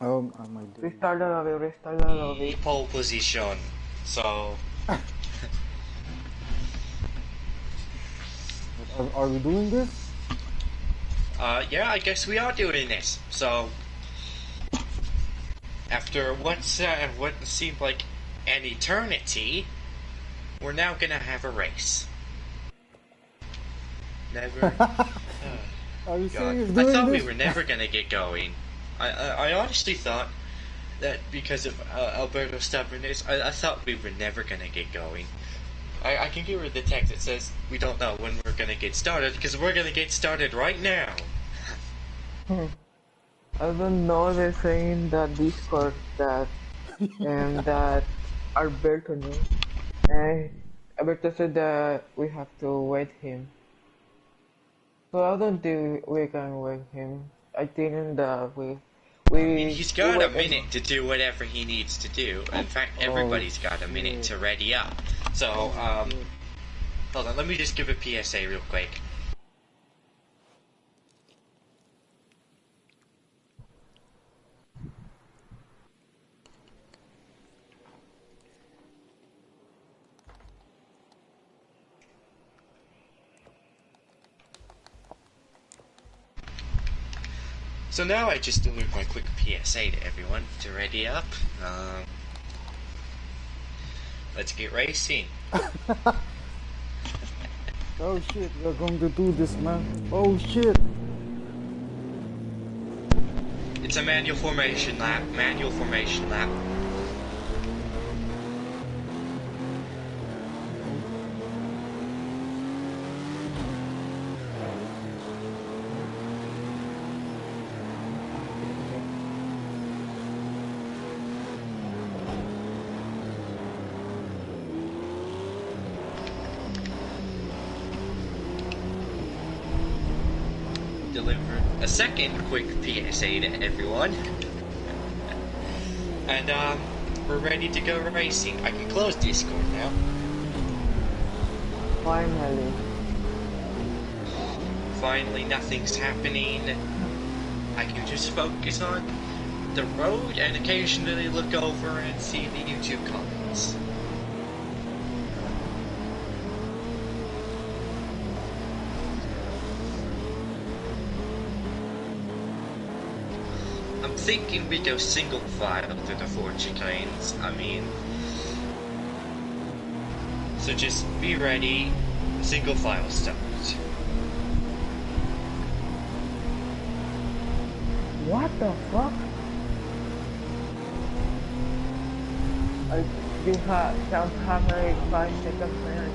I might do it. Restart the lobby. Pole position. So Are we doing this? yeah, I guess we are doing this. So after what seemed like an eternity, we're now gonna have a race. Never. Are you God. serious I doing thought this? we were never gonna get going. I honestly thought that because of Alberto's stubbornness, I thought we were never gonna get going. I can get rid of the text that says we don't know when we're gonna get started, because we're gonna get started right now. I don't know, they're saying in the Discord that that Alberto knew. And Alberto said that we have to wait him. So I don't think we can wait him. I think that He's got a minute to do whatever he needs to do. In fact, everybody's got a minute to ready up. So, hold on, let me just give a PSA real quick. So now I just delivered my quick PSA to everyone to ready up. Let's get racing. Oh shit, we're going to do this, man. Oh shit. It's a manual formation lap. Manual formation lap. Delivered a second quick PSA to everyone. And we're ready to go racing. I can close Discord now. Finally. Finally, nothing's happening. I can just focus on the road and occasionally look over and see the YouTube comments. I'm thinking we go single file to the 4 chicanes. I mean, so just be ready. Single file start. What the fuck? You can't have a 5-second penalty.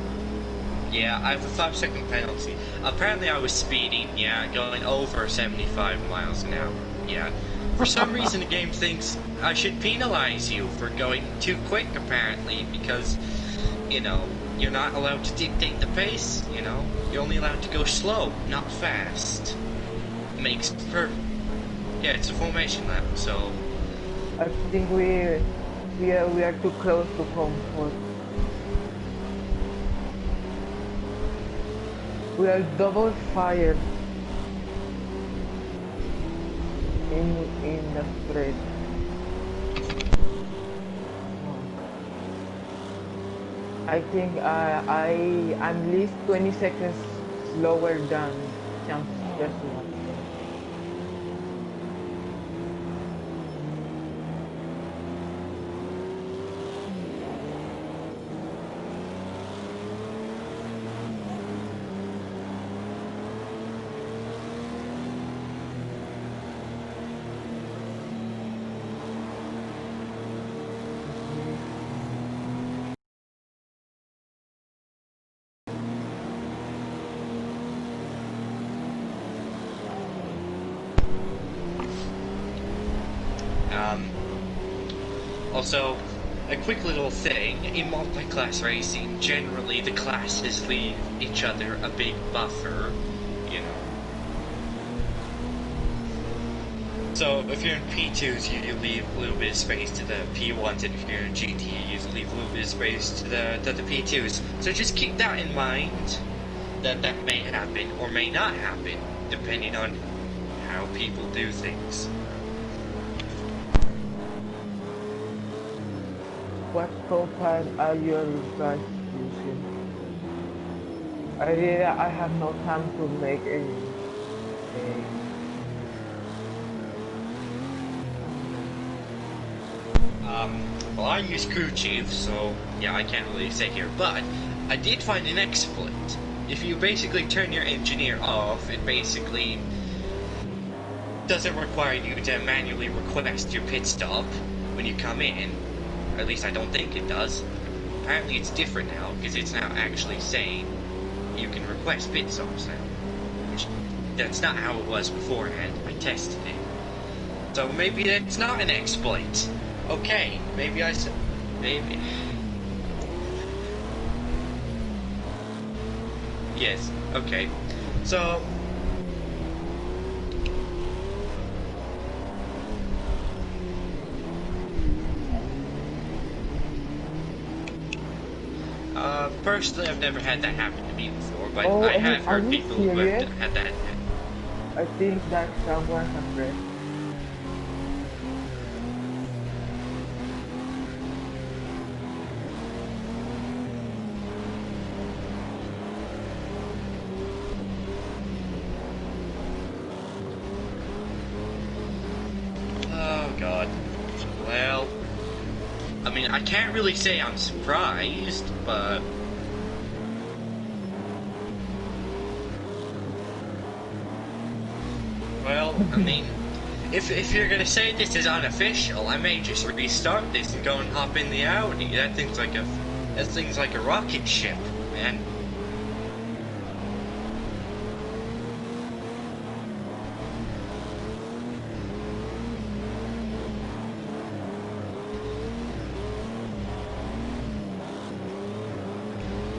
Yeah, I have a 5-second penalty. Apparently I was speeding, yeah, going over 75 miles an hour, yeah. For some reason the game thinks I should penalize you for going too quick, apparently, because, you know, you're not allowed to dictate the pace, you know? You're only allowed to go slow, not fast. Makes per... Yeah, it's a formation lap, so... I think we are too close to comfort. We are double fired in the straight. I think I'm at least 20 seconds slower than Champ just Also, a quick little thing, in multi-class racing, generally the classes leave each other a big buffer, you know. So, if you're in P2s, you leave a little bit of space to the P1s, and if you're in GT, you leave a little bit of space to the P2s. So just keep that in mind, that may happen, or may not happen, depending on how people do things. What profile are you guys using? I have no time to make any. Well, I use crew chief, so yeah, I can't really say here, but I did find an exploit. If you basically turn your engineer off, it basically doesn't require you to manually request your pit stop when you come in. Or at least I don't think it does. Apparently it's different now, because it's now actually saying you can request pit stops now. Which, that's not how it was beforehand. I tested it. So maybe that's not an exploit. Okay, maybe I said... maybe... Yes, okay. So... personally, I've never had that happen to me before, but I have heard people who have had that happen. I think that someone has read. Oh god. Well, I mean, I can't really say I'm surprised, but... well, I mean, if you're gonna say this is unofficial, I may just restart this and go and hop in the Audi. That thing's like a rocket ship, man.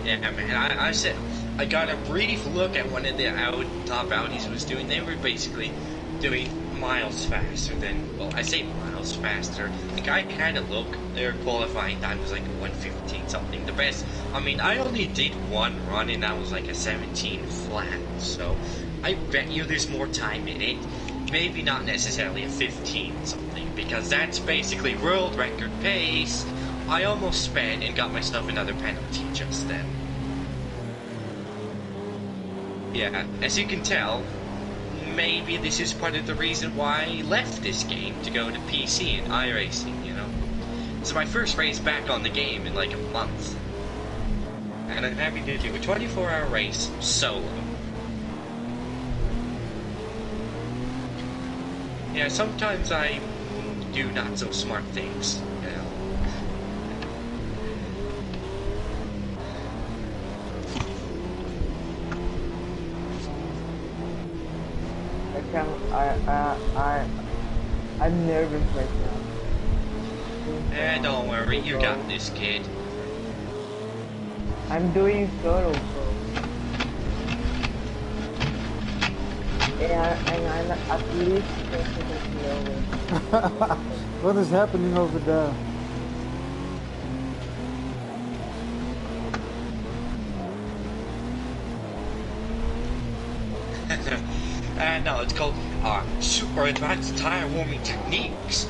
Yeah, man, I said, I got a brief look at one of the top Audis was doing. They were basically doing miles faster than, well, I say miles faster. The guy had a look, their qualifying time was like 1:15 something. The best, I mean, I only did one run and that was like a 17 flat, so I bet you there's more time in it. Maybe not necessarily a 15 something, because that's basically world record pace. I almost sped and got myself another penalty just then. Yeah, as you can tell, maybe this is part of the reason why I left this game to go to PC and iRacing, you know? It's my first race back on the game in like a month. And I'm happy to do a 24-hour race solo. Yeah, sometimes I do not so smart things, you know? I'm nervous right now. Don't worry, you got this, kid. I'm doing solo, and I'm at least 20 kilometers. What is happening over there? No, it's called super advanced tire warming techniques.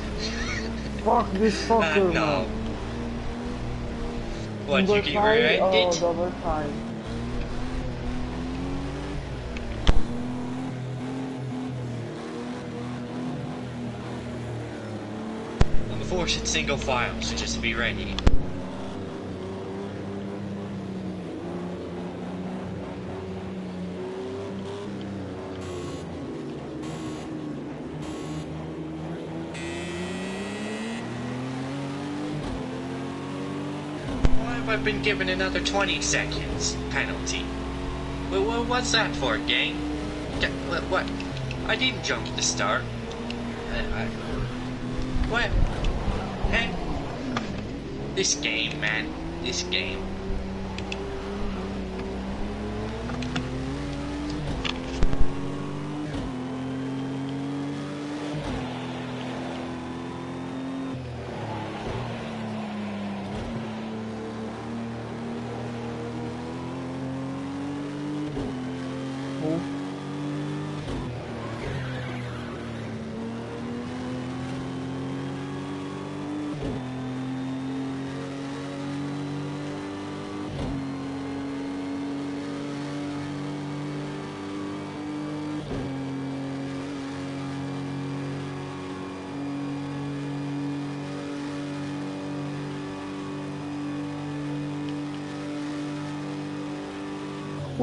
Fuck this fucker, no. man. What, you get rear-ended? Double time. On the force, it's single file, so just be ready. I've been given another 20 seconds penalty. Well, what's that for, gang? What? I didn't jump at the start. What? Hey? This game, man. This game.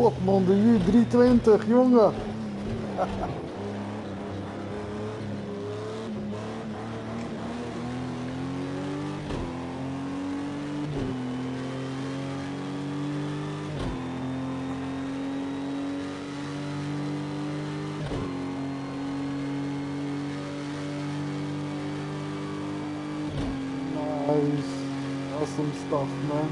God man, de U320, jongen. Nice. Awesome stuff, man.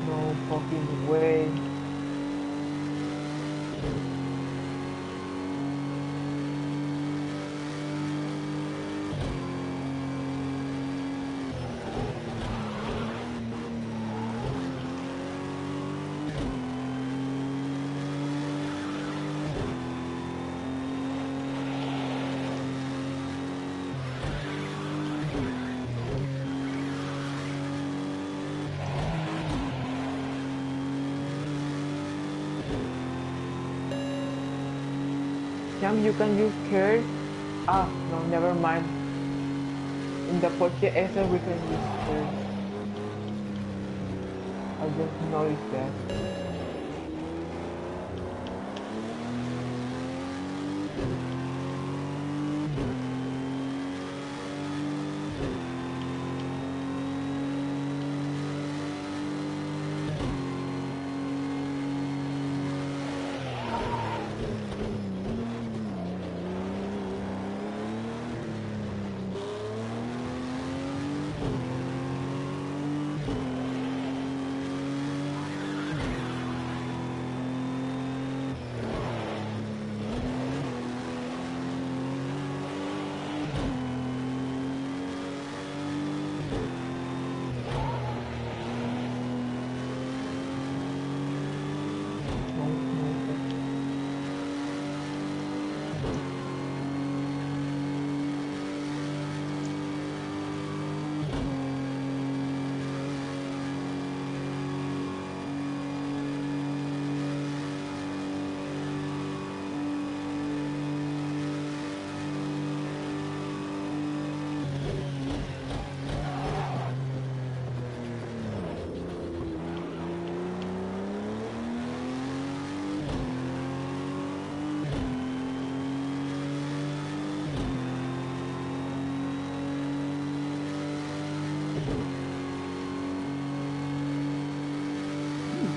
No fucking way. Cam, you can use curve. Ah, no, never mind. In the Porsche S we can use curve. I just noticed that.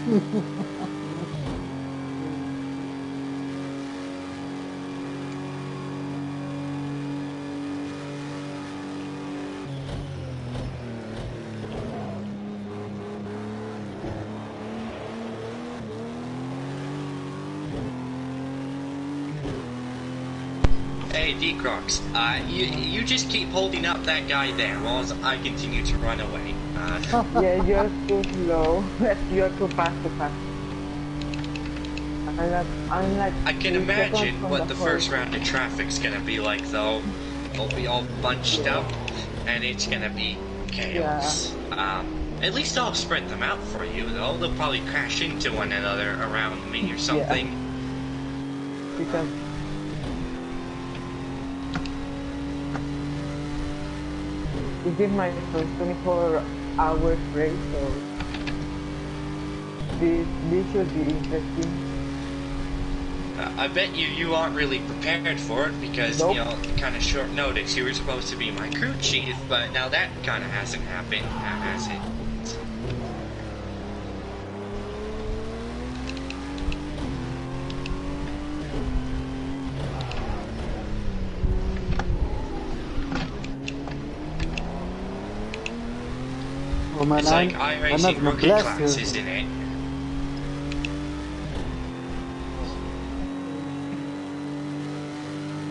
Hey, D-Crocs, you just keep holding up that guy there while I continue to run away. Yeah, you're too slow. You're too fast to pass. I'm like I can 3 imagine seconds from what the horse. first round of traffic's gonna be like, though. It'll be all bunched up, and it's gonna be chaos. At least I'll spread them out for you, though. They'll probably crash into one another around me or something. Because this is my first 24-hour race, so this should be interesting. I bet you aren't really prepared for it because, Nope. you know, kind of short notice. You were supposed to be my crew chief, but now that kind of hasn't happened, has it? Oh man, It's like I'm iRacing not rookie blessed class, here. isn't it?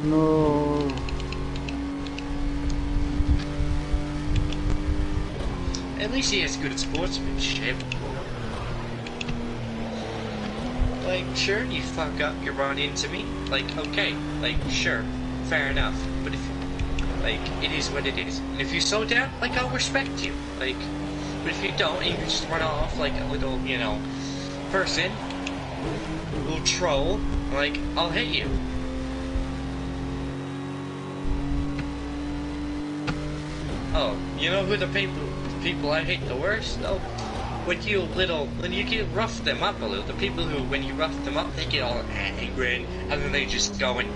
No. At least he has good sportsmanship. Like, sure, you fuck up, you run into me. Like, okay, like, sure, fair enough. But if, like, it is what it is. And if you slow down, like, I'll respect you. Like, but if you don't, and you just run off like a little, you know, person, a little troll, like, I'll hit you. Oh, you know who the people I hate the worst? Oh, when you get rough them up a little, the people who, when you rough them up, they get all angry, and then they just go and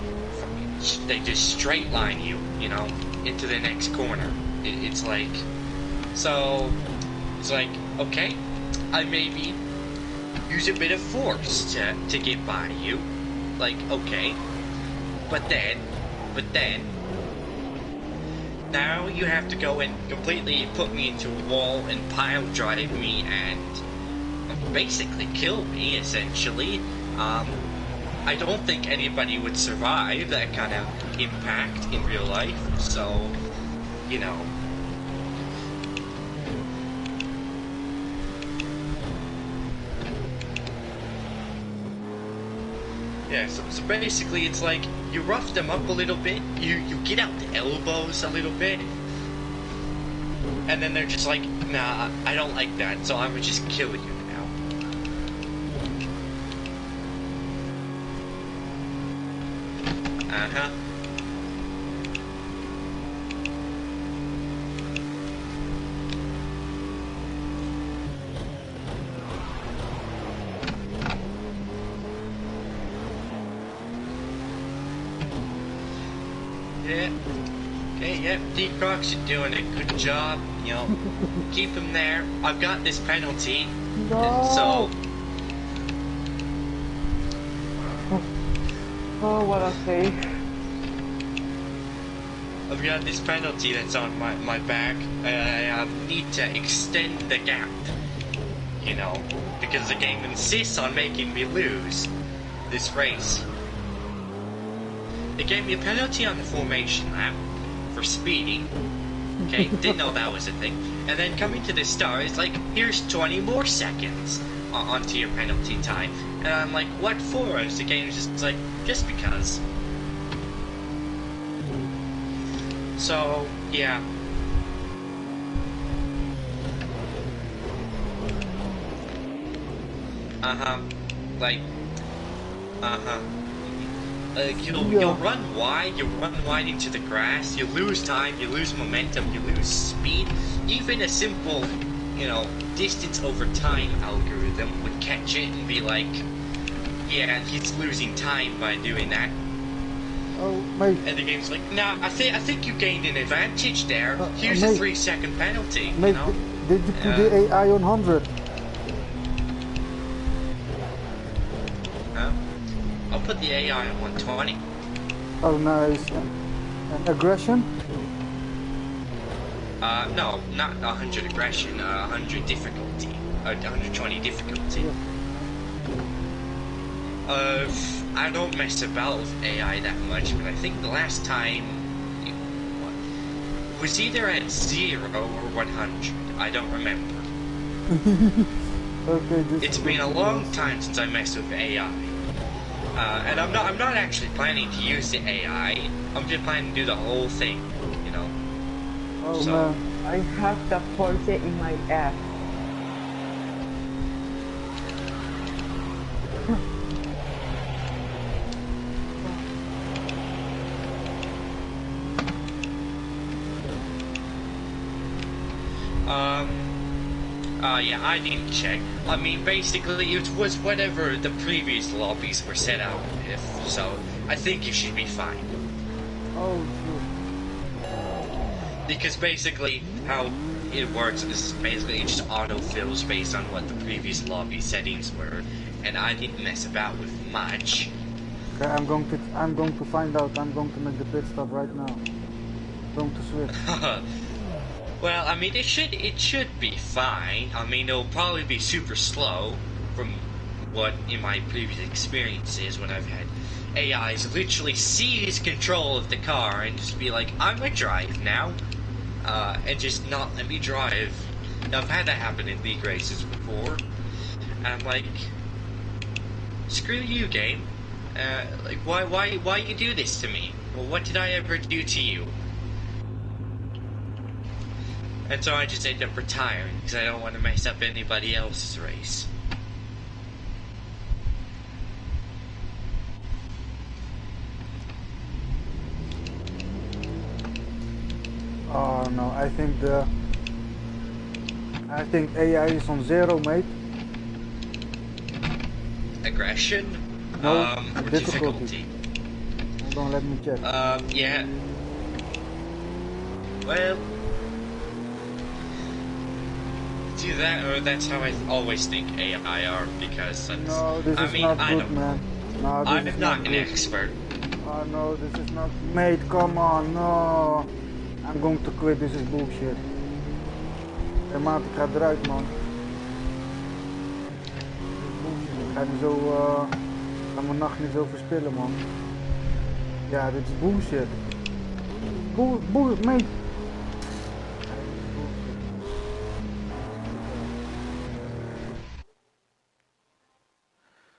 they just straight line you, you know, into the next corner. It's like, so, it's like, okay, I maybe use a bit of force to get by you, like, okay, but then, now you have to go and completely put me into a wall and pile drive me and basically kill me, essentially. I don't think anybody would survive that kind of impact in real life, so, you know. Yeah, so basically it's like, you rough them up a little bit, you get out the elbows a little bit, and then they're just like, nah, I don't like that, so I'm gonna just kill you now. Uh-huh. Yeah. Okay, yeah, D-Crocs, you're doing a good job. You know, keep him there. I've got this penalty. No. So, Oh, what a save. I've got this penalty that's on my back. I need to extend the gap. You know, because the game insists on making me lose this race. It gave me a penalty on the formation lap for speeding. Okay, didn't know that was a thing. And then coming to the start, it's like, here's 20 more seconds onto your penalty time. And I'm like, what for? And the game is just like, just because. So, yeah. Uh-huh. Like, uh-huh. You'll run wide into the grass, you lose time, you lose momentum, you lose speed. Even a simple, you know, distance over time algorithm would catch it and be like, yeah, he's losing time by doing that. Oh, mate. And the game's like, nah, I think you gained an advantage there. Here's a mate. 3-second penalty, Mate, you know? did you put the AI on 100? I'll put the AI on 120. Oh, nice. And aggression? No, not 100 aggression, 100 difficulty. 120 difficulty. I don't mess about with AI that much, but I think the last time it was either at 0 or 100. I don't remember. Okay, It's been a long time since I messed with AI. And I'm not actually planning to use the AI. I'm just planning to do the whole thing, you know. Oh So- man. I have the Porsche in my app. Yeah, I didn't check. I mean, basically, it was whatever the previous lobbies were set out with, so I think you should be fine. Oh shoot. Because basically, how it works is basically it just autofills based on what the previous lobby settings were, and I didn't mess about with much. Okay, I'm going to find out. I'm going to make the pit stop right now. Going to switch. Well, I mean, it should be fine. I mean, it'll probably be super slow from what in my previous experiences when I've had AIs literally seize control of the car and just be like, I'm gonna drive now, and just not let me drive. Now, I've had that happen in league races before, and I'm like, screw you, game. Like, why you do this to me? Well, what did I ever do to you? And so I just end up retiring because I don't want to mess up anybody else's race. Oh no, I think AI is on 0, mate. Aggression? No, or difficulty. Hold on, let me check. Yeah. Well, it's either that or that's how I always think AI are, because that's, No, this I is mean, not I good, don't, man. No, this I'm is not an good. expert. Oh no, this is not. Mate, come on, no. I'm going to quit, this is bullshit. Hey, maat, ik ga eruit, man. Ik ga niet zo, ik ga mijn nacht niet zo verspillen, man. Ja, dit is bullshit. Mate,